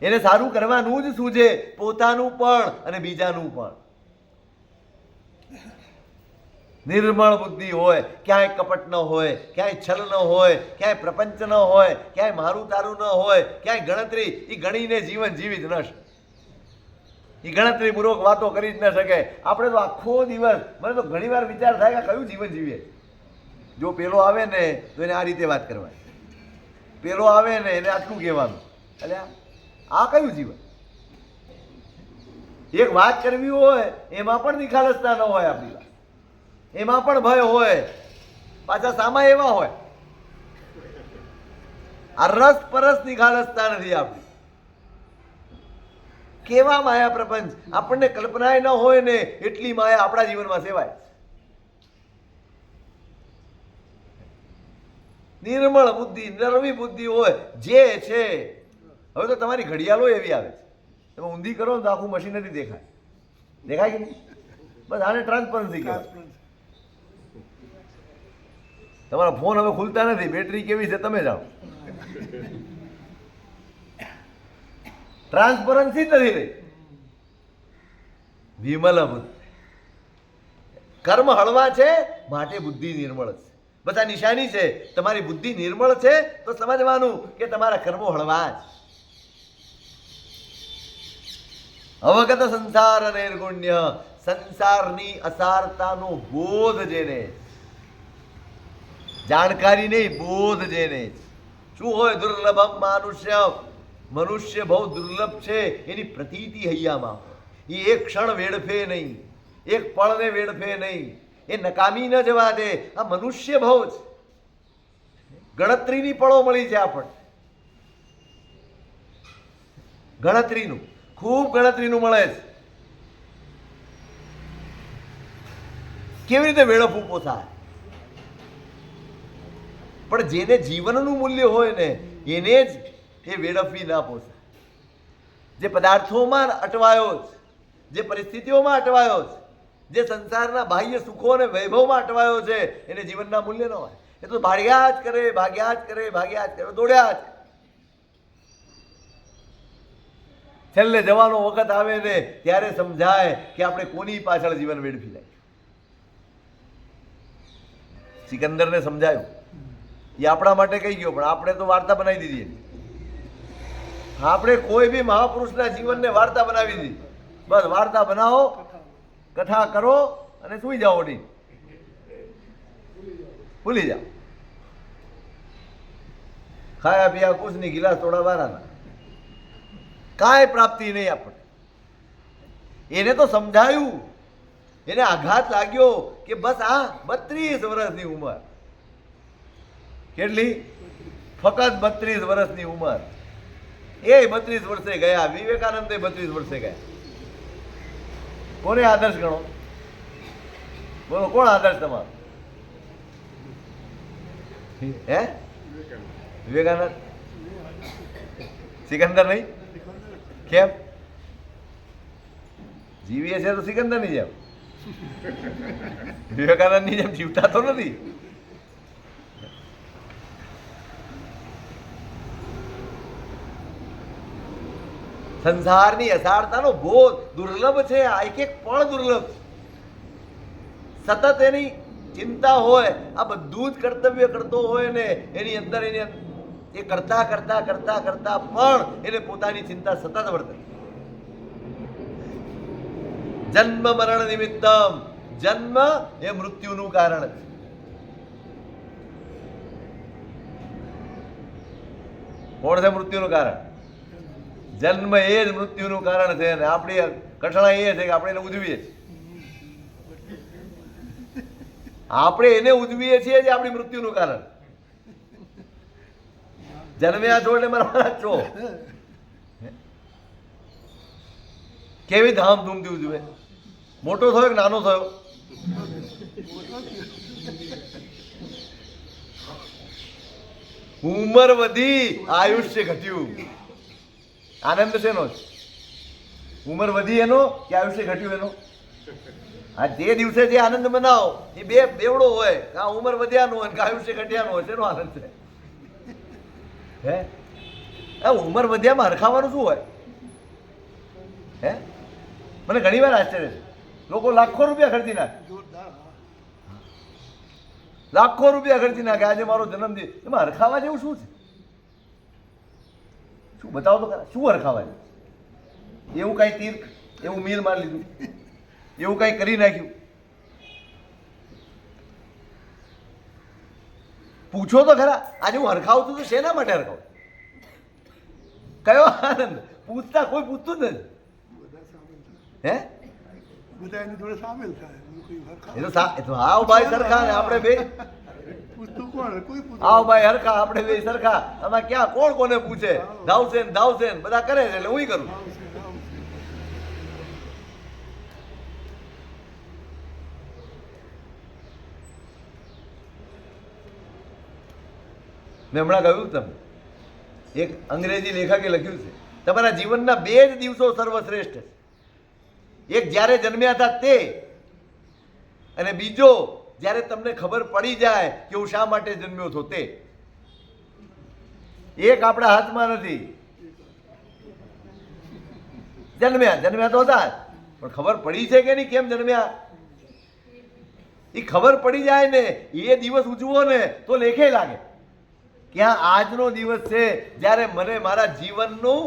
એને સારું કરવાનું જ શું છે, પોતાનું પણ અને બીજાનું પણ. નિર્મળ બુદ્ધિ હોય, ક્યાંય કપટ ન હોય, ક્યાંય છલ ન હોય, ક્યાંય પ્રપંચ ન હોય, ક્યાંય મારું તારું ન હોય, ક્યાંય ગણતરી. એ ગણીને જીવન જીવી જ ન શકે, એ ગણતરી પૂર્વક વાતો કરી જ ન શકે. આપણે તો આખો દિવસ, મને તો ઘણી વાર વિચાર થાય કે કયું જીવન જીવીએ. જો પેલો આવે ને તો એને આ રીતે વાત કરવાની, પેલો આવે ને એને આટલું કહેવાનું, એટલે આ કયું જીવન? એક વાત કરવી હોય એમાં પણ નિખાલસતા ન હોય આપણી વાત, એમાં પણ ભય હોય, પાછા સામા એવા હોય. આ રસ પરસ નિખાલસતા નથી આપણી. કેવા માયા પ્રપંચ, આપણને કલ્પનાય ન હોય ને એટલી માયા આપણા જીવનમાં સેવાય. નિર્મળ બુદ્ધિ, નરવી બુદ્ધિ હોય જે છે. હવે તો તમારી ઘડિયાળો એવી આવે છે, તમે ઊંધી કરો ને તો આખું મશીન નથી દેખાય. દેખાય કે નહીં? બસ આને ટ્રાન્સપરન્સી કહેવાય. તમારા ફોન હવે ખુલતા નથી, બેટરી કેવી છે તમે જાણો. ટ્રાન્સપરન્સી જ નથી રહી. વિમલ બુદ્ધિ. કર્મ હળવા છે માટે બુદ્ધિ નિર્મળ છે. બસ આ નિશાની છે. તમારી બુદ્ધિ નિર્મળ છે તો સમજવાનું કે તમારા કર્મો હળવા છે. અવગત સંસાર નિર્ગુણ્ય, સંસારની અસારતાનો બોધ જેને, જાણકારી નહીં બોધ જેને. શું હોય? દુર્લભમ માનુષ્ય, મનુષ્ય બહુ દુર્લભ છે એની પ્રતીતિ હૈયામાં. એ એક ક્ષણ વેડફે નહીં, એક પળને વેડફે નહીં, એ નકામી ન જવા દે. આ મનુષ્ય બહુ જ ગણતરીની પળો મળી છે આપણને, ગણતરીનું, ખૂબ ગણતરીનું મળે છે. કેવી રીતે વેડફવું પોસાય? પણ જેને જીવનનું મૂલ્ય હોય ને એને જ એ વેડફવી ના પોસાય. જે પદાર્થોમાં અટવાયો છે, જે પરિસ્થિતિઓમાં અટવાયો છે, જે સંસારના બાહ્ય સુખો અને વૈભવમાં અટવાયો છે એને જીવનના મૂલ્ય ન હોય. એ તો ભાગ્યા જ કરે, ભાગ્યા જ કરે, ભાગ્યા જ કરે, દોડ્યા જ. છેલ્લે જવાનો વખત આવે ને ત્યારે સમજાય કે આપણે કોની પાછળ જીવન વેડફી જાય. સિકંદરને સમજાયું, એ આપણા માટે કહી ગયો, પણ આપણે તો વાર્તા બનાવી દીધી. આપણે કોઈ બી મહાપુરુષના જીવનને વાર્તા બનાવી દીધી. બસ વાર્તા બનાવો, કથા કરો અને સુઈ જાઓ, નહીં ભૂલી જાઓ. ખાયા પીયા કુછ નહીં, ગિલાસ થોડા વારાના, કાંઈ પ્રાપ્તિ નહીં આપણને. એને તો સમજાયું, એને આઘાત લાગ્યો કે બસ આ 32 વર્ષની ઉંમર. કેટલી? ફક્ત 32 વર્ષની ઉંમર. એ 32 વર્ષે ગયા. વિવેકાનંદે 32 વર્ષે ગયા. કોને આદર્શ ગણો? બોલો, કોણ આદર્શ તમારો? હે? વિવેકાનંદ? સિકંદર નહીં? કેમ? જીવીએ છે તો સિકંદર ની જેમ, વિવેકાનંદ ની જેમ જીવતા તો નથી. સંસારની અસારતાનો બોધ દુર્લભ છે. આ એક એક પણ દુર્લભ છે. સતત એની ચિંતા હોય, આ બધું જ કર્તવ્ય કરતો હોય ને એની અંદર એને એ કરતા કરતા કરતા કરતા પણ એને પોતાની ચિંતા સતત વર્તે. જન્મ મરણ નિમિત્તમ. જન્મ એ મૃત્યુનું કારણ છે. કોણ છે મૃત્યુનું કારણ? જન્મ એ જ મૃત્યુનું કારણ છે. અને આપણી કઠણાઈ એ છે કે આપણે એને ઉજવીએ છીએ. આપણે એને ઉજવીએ છીએ જે આપણી મૃત્યુનું કારણ. જન્મ્યા છો એટલે મરવાના છો. કેવી ધામધૂમથી ઉજવે? મોટો થયો કે નાનો થયો? ઉંમર વધી, આયુષ્ય ઘટ્યું. આનંદ શેનો છે? ઉંમર વધી એનો કે આયુષ્ય ઘટ્યું એનો? આ જે દિવસે જે આનંદ મનાવો એ બેવડો હોય, આ ઉંમર વધ્યાનો હોય કે આયુષ્ય ઘટ્યાનો હોય, શેનો આનંદ છે? હે? આ ઉંમર વધ્યામાં હરખાવાનું શું હોય? હે? મને ઘણી વાર આશ્ચર્ય છે. લોકો લાખો રૂપિયા ખર્ચી નાખે, લાખો રૂપિયા ખર્ચી નાખે. આજે મારો જન્મદિવસ, એમાં હરખાવા જેવું શું છે? શું બતાવો તો ખરા, શું હરખાવા જેવું? એવું કઈ તીર્થ, એવું મીલ મારી લીધું, એવું કઈ કરી નાખ્યું? પૂછો તો ખરા. આજે હું હરખાવું છું તો શેના માટે હરખાવું? કયો આનંદ? પૂછતા કોઈ પૂછતું જ નથી. હે? બધા એની જોડે સામેલ થાય. એ તો આવ ભાઈ સરખા ને આપણે બે. પૂછતું કોણ? કોઈ પૂછતું. આવ ભાઈ હરખા, આપણે બે સરખા. આમાં ક્યાં કોણ કોને પૂછે? ધાવશે ને ધાવશે ને બધા કરે છે એટલે હું કરું. મેં હમણાં કહ્યું તમને, એક અંગ્રેજી લેખકે લખ્યું છે તમારા જીવનના 2 જ દિવસો સર્વશ્રેષ્ઠ છે. એક જ્યારે જન્મ્યા હતા તે, અને બીજો જ્યારે તમને ખબર પડી જાય કે હું શા માટે જન્મ્યો છો તે. એક આપણા હાથમાં નથી. જન્મ્યા તો હતા પણ ખબર પડી છે કે નહીં કેમ જન્મ્યા? એ ખબર પડી જાય ને એ દિવસ ઉજવો ને તો લેખે લાગે કે આ આજનો દિવસ છે જ્યારે મને મારા જીવનનું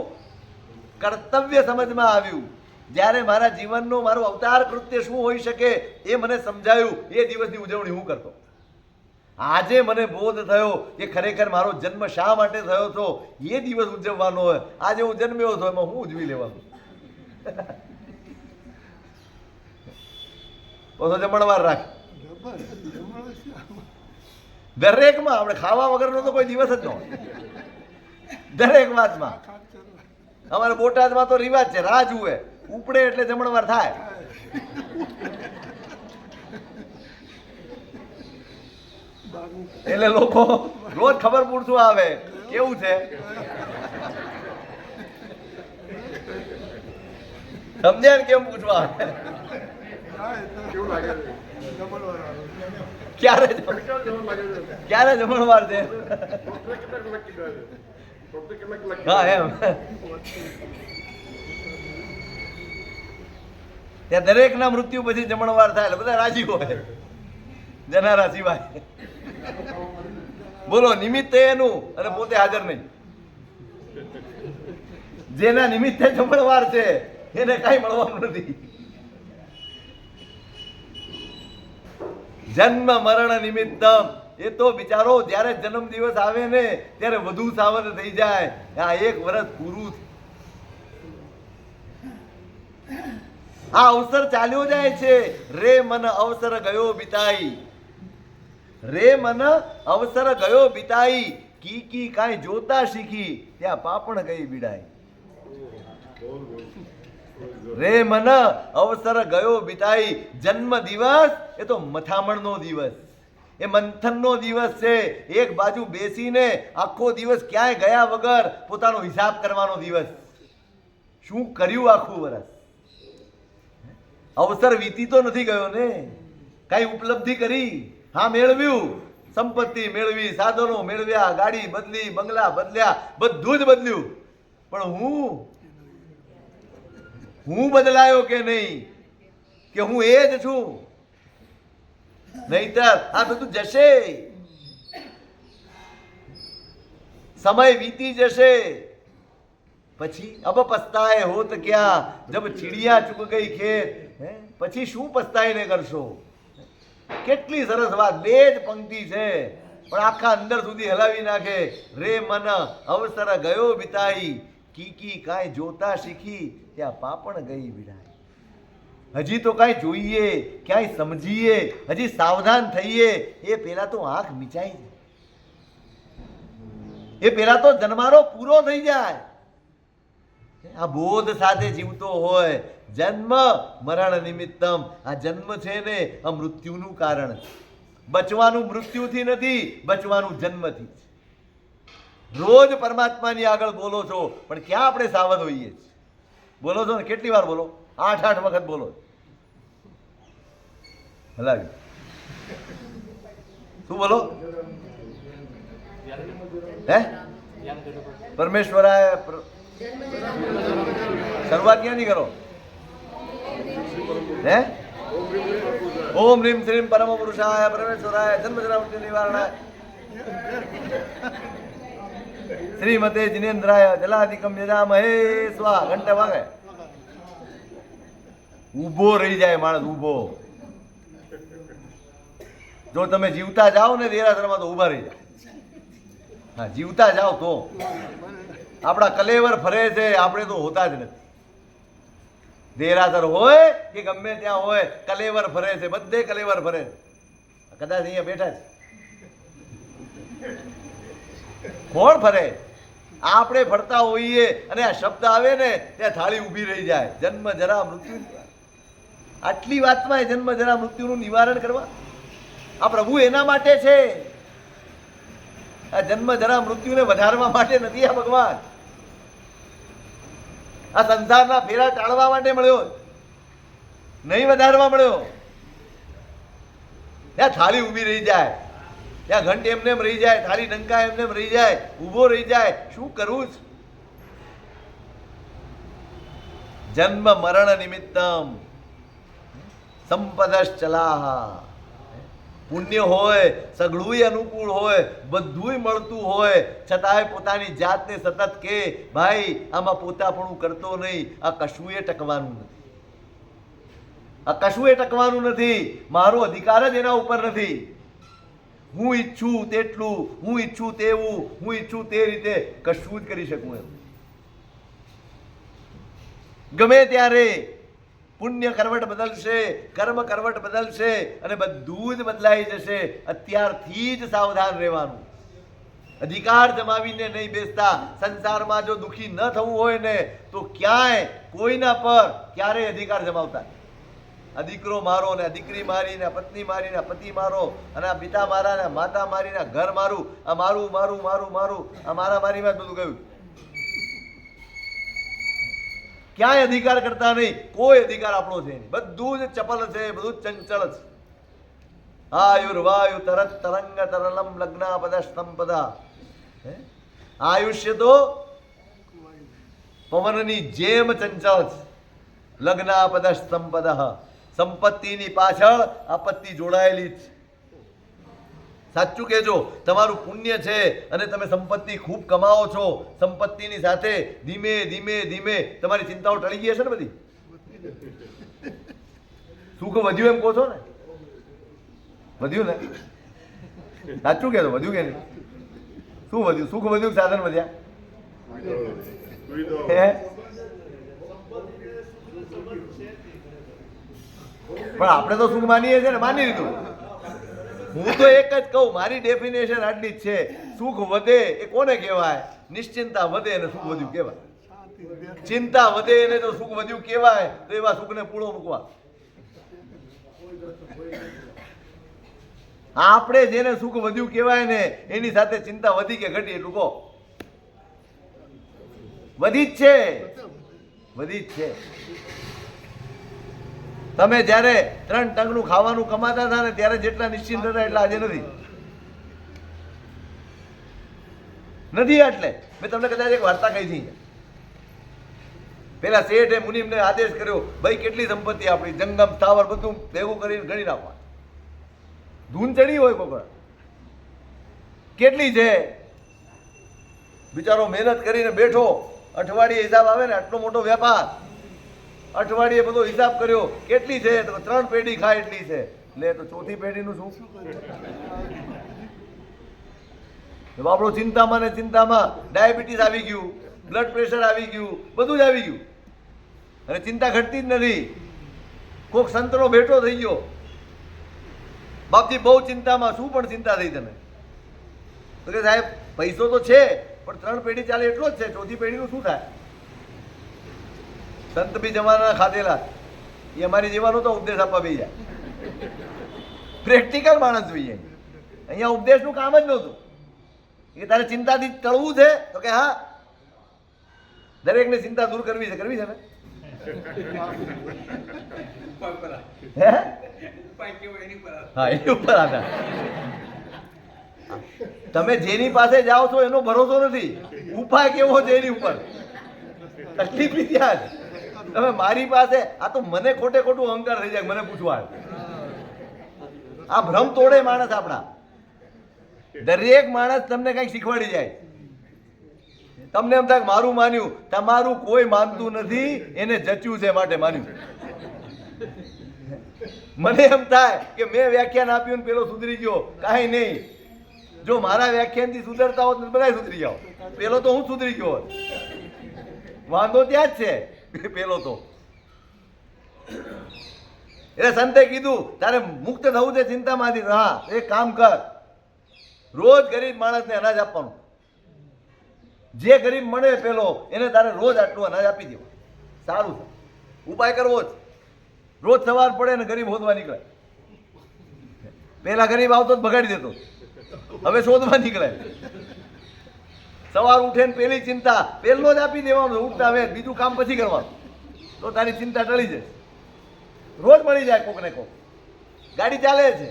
કર્તવ્ય સમજમાં આવ્યું, જ્યારે મારા જીવનનું મારું અવતાર કૃત્ય શું હોઈ શકે એ મને સમજાયું. એ દિવસની ઉજવણી હું કરતો. આજે મને બોધ થયો કે ખરેખર મારો જન્મ શા માટે થયો હતો એ દિવસ ઉજવવાનો હોય. આજે હું જન્મ્યો હતો એમાં હું ઉજવી લેવાનું. જમણવાર રાખ દરેકમાં. આપણે ખાવા વગરનો તો કોઈ દિવસ જ ન હોય. દરેક વાતમાં. અમારે બોટાદમાં તો રિવાજ છે, રાહ જુએ ઉપડે એટલે જમણવાર થાય. એટલે લોકો રોજ ખબર પૂરતું આવે કેવું છે. સમજ્યા ને કેમ પૂછવા આવે? ક્યારે જમણવાર છે? હા એમ. ત્યાં દરેક ના મૃત્યુ પછી જમણવાર થાય એટલે બધા રાજી હોય જનારા સિવાય. બોલો, નિમિત્ત એનું અને પોતે હાજર નહીં. જેના નિમિત્તે જમણવાર છે એને કઈ મળવાનું નથી. જન્મ મરણ નિમિત્તમ. એ તો બિચારો જ્યારે જન્મ દિવસ આવે ને ત્યારે વધુ સાવધ થઈ જાય. આ એક વર્ષ પૂરું, આ અવસર ચાલ્યો જાય છે. રે મન અવસર ગયો બિતાઈ, રે મન અવસર ગયો બિતાઈ, કી કી કાંઈ જોતા શીખી, ત્યાં પાપણ ગઈ બિડાઈ. રે મન અવસર ગયો બિતાઈ. જન્મ દિવસ એ તો મથામણનો દિવસ, એ મંથનનો દિવસ છે. એક બાજુ બેસીને આખો દિવસ ક્યાંય ગયા વગર પોતાનો હિસાબ કરવાનો દિવસ. શું કર્યું આખું વર્ષ? અવસર વીતી તો નથી ગયો ને. કઈ ઉપલબ્ધિ કરી? હા, મેળવ્યું, સંપત્તિ મેળવી, સાધનો મેળવ્યા, ગાડી બદલી, બંગલા બદલ્યા, બધું જ બદલ્યું. પણ હું બદલાયો કે નહીં? કે હું એ જ છું? નહીતર આ બધું જશે, સમય વીતી જશે. પછી અબ પસ્તાએ હોત ક્યાં જબ ચીડિયા ચૂક ગઈ ખેત. પછી શું પસ્તાઈને કરશો? કેટલી સરસ વાત, બે જ પંક્તિ છે પણ આખા અંદર સુધી હલાવી નાખે. રે મન અવસર ગયો બિતાઈ, કીકી કાંઈ જોતા શીખી, ત્યાં પાપણ ગઈ વિડાઈ. હજી તો કાંઈ જોઈએ, ક્યાંય સમજીએ, હજી સાવધાન થઈએ એ પેલા તો આંખ મીચાઈ જાય. એ પેલા તો જન્મારો પૂરો થઈ જાય. આ બોધ સાથે જીવતો હોય. જન્મ મરણ નિમિત્તમ. આ જન્મ છે ને આ મૃત્યુનું કારણ છે. બચવાનું મૃત્યુથી નથી, બચવાનું જન્મથી. રોજ પરમાત્માની આગળ બોલો છો પણ ક્યાં આપણે સાવધ હોઈએ છીએ? બોલો છો ને કેટલી વાર બોલો? 8 વખત બોલો. હલાવી શું બોલો? હે પરમેશ્વરાય શરૂઆત ક્યાંથી કરો? હે ઓમ રીમ શ્રીમ પરમ પુરુષાય પરમેશ્વરાય જન્મ જરા મૃત્યુ નિવારણાય શ્રીમતે જિનેન્દ્રાય જલાધિકમ યજામહે સ્વા. ઘંટા વાગે ઊભો રહી જાય માણસ, ઊભો. જો તમે જીવતા જાઓ ને દેરાસરમાં તો ઊભા રહી જાય. હા, જીવતા જાઓ તો. આપણા કલેવર ફરે છે, આપણે તો હોતા જ નથી. દેરાસર હોય કે ગમે ત્યાં હોય, કલેવર ફરે છે, બધે કલેવર ફરે છે. કદાચ અહીંયા બેઠા છે. કોણ ફરે? આપણે ફરતા હોઈએ અને આ શબ્દ આવે ને ત્યાં થાળી ઊભી રહી જાય. જન્મ જરા મૃત્યુ. આટલી વાતમાં જન્મ જરા મૃત્યુનું નિવારણ કરવા આ પ્રભુ એના માટે છે. આ જન્મ જરા મૃત્યુને વધારવા માટે નથી આ ભગવાન. આ સંસારના ફેરા ટાળવા માટે મળ્યો, નહીં વધારવા મળ્યો. ત્યાં થાળી ઊભી રહી જાય, ત્યાં ઘંટ એમને એમ રહી જાય, થાળી ડંકા એમને એમ રહી જાય, ઊભો રહી જાય. શું કરવું જ? જન્મ મરણ નિમિત્તમ સંપદશ્ચલાહ. પુણ્ય હોય, સગળુંય અનુકૂળ હોય, બધુંય મળતું હોય, છતાંય પોતાની જાતને સતત કે ભાઈ આમાં પોતાપણું કરતો નહીં, આ કશુંય ટકવાનું નથી. આ કશુંય ટકવાનું નથી. મારો અધિકાર જ એના ઉપર નથી. હું ઈચ્છું તેટલું, હું ઈચ્છું તેવું, હું ઈચ્છું તે રીતે કશું જ કરી શકું એમ. ગમે ત્યારે પુણ્ય કરવટ બદલશે, કર્મ કરવટ બદલશે અને બધું જ બદલાઈ જશે. અત્યારથી જ સાવધાન રહેવાનું. અધિકાર જમાવીને નહીં બેસતા. સંસારમાં જો દુઃખી ન થવું હોય ને તો ક્યાંય કોઈના પર ક્યારેય અધિકાર જમાવતા. આ દીકરો મારો ને આ દીકરી મારી ને આ પત્ની મારી ને આ પતિ મારો અને આ પિતા મારા ને માતા મારી ને ઘર મારું, આ મારું મારું મારું મારું, આ મારા મારીમાં જ બધું ગયું. ક્યાંય અધિકાર કરતા નહીં. કોઈ અધિકાર આપણો છે નહીં. બધું જ ચપલ છે, બધું જ ચંચળ છે. આયુર્વાયુ તરત તરંગ તરલમ લગ્ના પદ સ્તંપદા. આયુષ્ય તો પવનની જેમ ચંચળ છે. લગ્ના પદ સ્તંપદ. સંપત્તિની પાછળ આપત્તિ જોડાયેલી છે. સાચું કહેજો, તમારું પુણ્ય છે અને તમે સંપત્તિ ખૂબ કમાવો છો. સંપત્તિની સાથે ધીમે ધીમે ધીમે તમારી ચિંતાઓ ટળી ગઈ હશે ને બધી. સુખ વધ્યું એમ કહો છો ને? વધ્યું ને? સાચું કહેજો, વધ્યું કે નહીં? શું વધ્યું? સુખ વધ્યું, સાધન વધ્યા? પણ આપણે તો સુખ માનીએ છીએ ને, માની લીધું. હું તો એક જ કહું, મારી ડેફિનેશન આટલી જ છે. સુખ વધે એ કોને કહેવાય? નિશ્ચિંતા વધે અને સુખ વધ્યું કહેવાય. ચિંતા વધે એને તો સુખ વધ્યું કહેવાય. તો એવા સુખને પૂળો મૂકવા. આપણે જેને સુખ વધ્યું કહેવાય ને એની સાથે ચિંતા વધી કે ઘટી એટલું કહો. વધી જ છે, વધી જ છે. તમે જ્યારે 3 ટંકનું ખાવાનું કમાતા હતા ને ત્યારે જેટલા નિશ્ચિંત હતા એટલા આજે નથી. એટલે મેં તમને કદાચ એક વાર્તા કહી હતી. પેલા શેઠે મુનિમને આદેશ કર્યો, ભાઈ કેટલી સંપત્તિ આપણી, જંગમ સ્થાવર બધું ભેગું કરીને ગણી નાખવા. ધૂન ચડી હોય કોઈ કેટલી છે. બિચારો મહેનત કરીને બેઠો, અઠવાડિયે હિસાબ આવે ને આટલો મોટો વેપાર. અઠવાડિયે બધો હિસાબ કર્યો, કેટલી છે? તો 3 પેઢી ખાય એટલી છે. લે તો ચોથી પેઢીનું શું? આપણો ચિંતામાં ને ચિંતામાં ડાયાબિટીસ આવી ગયું, બ્લડ પ્રેશર આવી ગયું, બધું જ આવી ગયું અને ચિંતા ઘટતી જ નથી. કોઈક સંતરો બેઠો થઈ ગયો, બાપજી બહુ ચિંતામાં. શું પણ ચિંતા થઈ તને? તો કે સાહેબ પૈસો તો છે પણ 3 પેઢી ચાલે એટલો જ છે, ચોથી પેઢીનું શું થાય? સંત બી જમાના ખાધેલા, એ અમારી જેવાનો તો ઉપદેશ આપવા બી જાય. પ્રેક્ટિકલ માણસ જોઈએ. અહીંયા ઉપદેશનું કામ જ નહોતું. એ તારે ચિંતાથી ટળવું છે તો કે હા, દરેકને ચિંતા દૂર કરવી છે. કરવી છે ને? હા, એની ઉપર આધાર. તમે જેની પાસે જાઓ છો એનો ભરોસો નથી. ઉપાય કેવો છે એની ઉપર. તકલીફ ત્યાં જ. તમે મારી પાસે, આ તો મને ખોટે ખોટું અહંકાર થઈ જાય મને પૂછવા. આ ભ્રમ તોડે માણસ આપણા. દરેક માણસ તમને કંઈક શીખવાડી જાય. તમને એમ થાય મારું માન્યું, તમારું કોઈ માનતું નથી, એને જચ્યું છે માટે માન્યું. મને એમ થાય કે મેં વ્યાખ્યાન આપ્યું ને પેલો સુધરી ગયો. કાંઈ નહીં. જો મારા વ્યાખ્યાનથી સુધરતા હોત ને બધા સુધરી જાઓ. પેલો તો હું સુધરી ગયો હોત. વાંધો ત્યાં જ છે પેલો તો. એટલે સંતે કીધું તારે મુક્ત થવું છે ચિંતામાંથી. હા, એક કામ કર, રોજ ગરીબ માણસને અનાજ આપવાનું. જે ગરીબ મળે પેલો એને તારે રોજ આટલું અનાજ આપી દેવું. સારું છે. ઉપાય કરવો જ. રોજ સવાર પડે ને ગરીબ શોધવા નીકળે. પેલા ગરીબ આવતો જ બગાડી દેતો, હવે શોધવા નીકળે. સવાર ઉઠે ને પેલી ચિંતા પેલો જ આપી દેવાનું. ઉઠતા હવે બીજું કામ પછી કરવાનું, તો તારી ચિંતા ટળી જાય. રોજ મળી જાય કોક ને કોક. ગાડી ચાલે છે,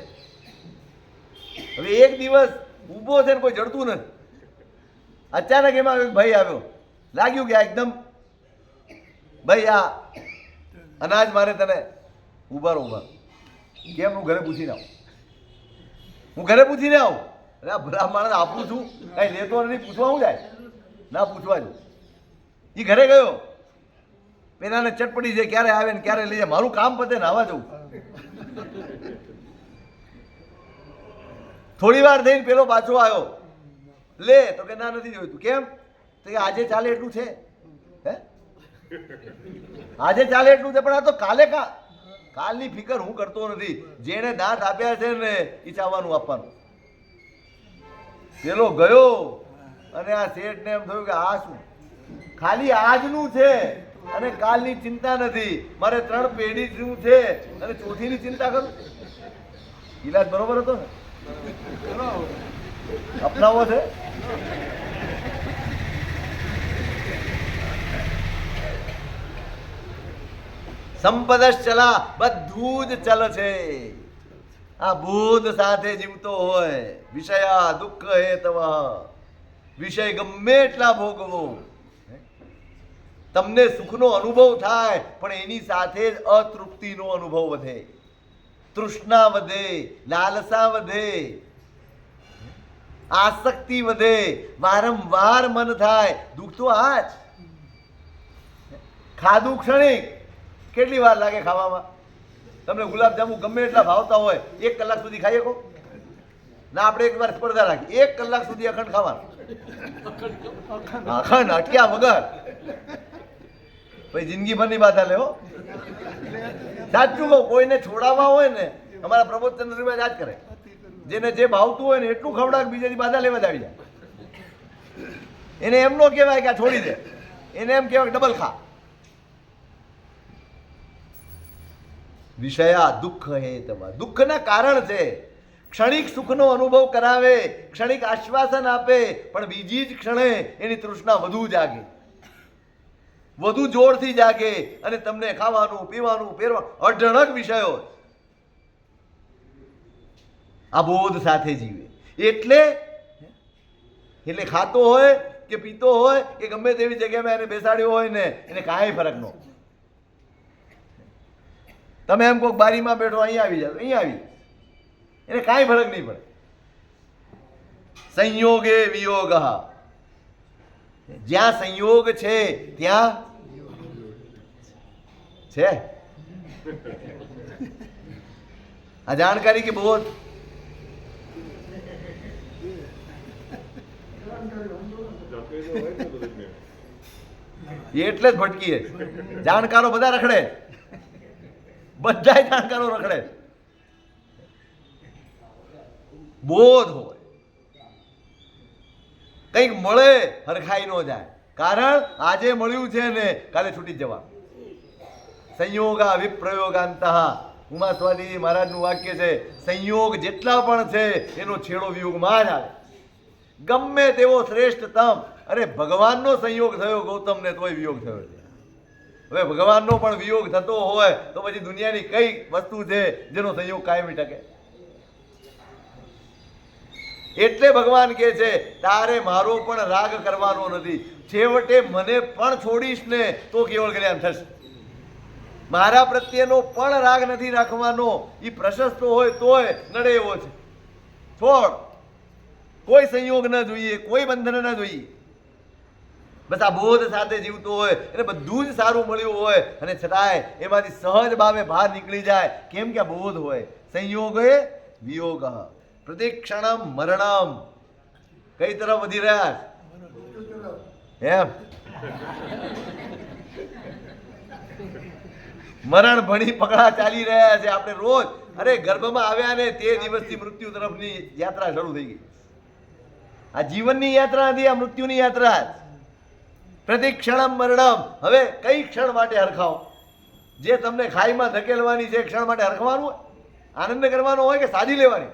હવે એક દિવસ ઊભો છે ને કોઈ જડતું નથી. અચાનક એમાં એક ભાઈ આવ્યો, લાગ્યું કે આ એકદમ ભાઈ આ અનાજ મારે તને ઉભા રહો ઉભા. કેમ? હું ઘરે પૂછીને આવું, હું ઘરે પૂછીને આવું. અરે આ ભલા માણસ આપું છું, કઈ લેતો નથી, પૂછવા હું જાય? ના પૂછવા જો. એ ઘરે ગયો, પેલાને ચટપટી છે ક્યારે આવે ને ક્યારે લઈ જાય, મારું કામ પતે ને આવા જવું. થોડી વાર થઈને પેલો પાછો આવ્યો, લે તો કે ના નથી જોઈતું. કેમ? તો કે આજે ચાલે એટલું છે. હે આજે ચાલે એટલું છે, પણ આ તો કાલે કાલની ફિકર હું કરતો નથી. જેને દાંત આપ્યા છે ને એ ચાવવાનું આપવાનું. પેલો ગયો અને આ શેઠને એમ થયું કે આ શું, ખાલી આજનું છે અને કાલની ચિંતા નથી. મારે 3 પેઢી શું છે અને ચોથીની ચિંતા કરું. ઈલાજ બરોબર હતો ને? અપનાવો છે. સંપદશ્ચલા, બધું જ ચલ છે. આ બોધ સાથે જીવતો હોય, વિષયા દુઃખ હેતવ, વિષય ગમે એટલા ભોગવો, તમને સુખનો અનુભવ થાય પણ એની સાથે જ અતૃપ્તિનો અનુભવ વધે, તૃષ્ણા વધે, લાલસા વધે, આસક્તિ વધે, વારંવાર મન થાય. દુઃખ તો આ જ. ખાધું ક્ષણિક, કેટલી વાર લાગે ખાવામાં? તમને ગુલાબજાંબુ ગમે એટલા ભાવતા હોય, 1 કલાક સુધી ખાઈ શકો ના? આપણે એક વાર સ્પર્ધા રાખી, 1 કલાક સુધી અખંડ ખાવાનું, અખંડ અટક્યા વગર. પછી જિંદગી ભરની બાધા લેવો. સાચું કહું, કોઈને છોડાવવા હોય ને, અમારા પ્રબોધચંદ્ર યાદ કરે, જેને જે ભાવતું હોય ને એટલું ખવડાવે, બીજાની બાધા લેવા જ આવી જાય. એને એમ નો કહેવાય કે આ છોડી દે, એને એમ કહેવાય ડબલ ખા. વિષયા દુઃખ હેતવ, દુઃખના કારણ છે. ક્ષણિક સુખનો અનુભવ કરાવે, ક્ષણિક આશ્વાસન આપે, પણ બીજી જ ક્ષણે એની તૃષ્ણા વધુ જાગે, વધુ જોરથી જાગે અને તમને ખાવાનું પીવાનું પહેરવાનું અઢળક વિષયો. આ બોધ સાથે જીવે એટલે ખાતો હોય કે પીતો હોય કે ગમે તેવી જગ્યામાં એને બેસાડ્યો હોય ને, એને કાંઈ ફરક ન. તમે એમ કોઈક બારીમાં બેઠો અહીંયા આવી જાવ, અહીંયા આવી, એને કાંઈ ફરક નહીં પડે. સંયોગે વિયોગ, જ્યાં સંયોગ છે ત્યાં છે. આ જાણકારી કે બહુ એટલે જ ભટકીએ. જાણકારો બધા રખડે, બધા જાણકારો રખડે. બોધ હોય, કંઈક મળે હરખાઈ ન જાય. કારણ આજે મળ્યું છે ને કાલે છૂટી જવા. સંયોગા વિપ્રયોગાંત, ઉમા સ્વામી મહારાજનું વાક્ય છે, સંયોગ જેટલા પણ છે એનો છેડો વિયોગમાં જ આવે. ગમે તેવો શ્રેષ્ઠતમ, અરે ભગવાનનો સંયોગ થયો ગૌતમને તોય વિયોગ થયો છે. હવે ભગવાનનો પણ વિયોગ થતો હોય તો પછી દુનિયાની કઈ વસ્તુ છે જેનો સંયોગ કાયમી ટકે? એટલે ભગવાન કહે છે તારે મારો પણ રાગ કરવાનો નથી, છેવટે મને પણ છોડીશ ને તો કેવળ કલ્યાણ થશે. મારા પ્રત્યેનો પણ રાગ નથી રાખવાનો. એ પ્રશસ્ત હોય તોય નડે એવો છે. છોડ, કોઈ સંયોગ ન જોઈએ, કોઈ બંધન ન જોઈએ. બસ આ બોધ સાથે જીવતો હોય એટલે બધું જ સારું મળ્યું હોય અને છતાંય એમાંથી સહજ ભાવે બહાર નીકળી જાય. કેમ કે આ બોધ હોય. સંયોગે વિયોગ, પ્રતિક્ષણમ મરણમ. કઈ તરફ વધી રહ્યા એમ? મરણ ભણી પકડા ચાલી રહ્યા છે. આપણે રોજ, અરે ગર્ભમાં આવ્યા ને તે દિવસથી મૃત્યુ તરફની યાત્રા શરૂ થઈ ગઈ. આ જીવનની યાત્રા નથી, આ મૃત્યુની યાત્રા. પ્રતિક્ષણમ મરણમ. હવે કઈ ક્ષણ માટે હરખાઓ? જે તમને ખાઈમાં ધકેલવાની છે ક્ષણ માટે હરખવાનું હોય, આનંદ કરવાનો હોય કે સાધી લેવાની?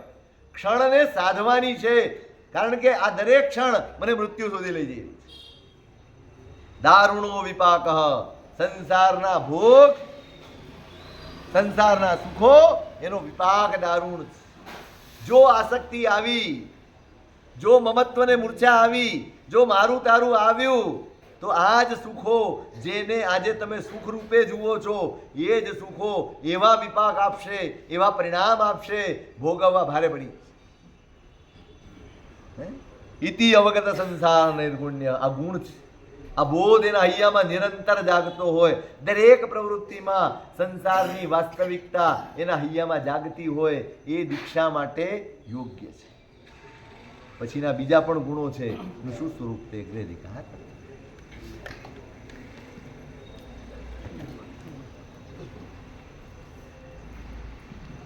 ક્ષણને સાધવાની છે. કારણ કે આ દરેક ક્ષણ મને મૃત્યુ સુધી લઈ જઈ. દારૂણો વિપાક, સંસારના ભોગ, સંસારના સુખો, એનો વિપાક દારૂણ. જો આસક્તિ આવી, જો મમત્વને મૂર્છા આવી, જો મારું તારું આવ્યું, તો આ જ સુખો જેને આજે તમે સુખ રૂપે જુઓ છો એ જ સુખો એવા વિપાક આપશે, એવા પરિણામ આપશે, ભોગવવા ભારે પડી. ઇતિ અવગત સંસાર નિર્ગુણ્ય, આ ગુણ છે. આ બોધ એના હૈયામાં નિરંતર જાગતો હોય, દરેક પ્રવૃત્તિમાં સંસારની વાસ્તવિકતા એના હૈયામાં જાગતી હોય, એ દીક્ષા માટે યોગ્ય છે. પછીના બીજા પણ ગુણો છે. એનું શું સ્વરૂપ તે અગ્રે દેખાય.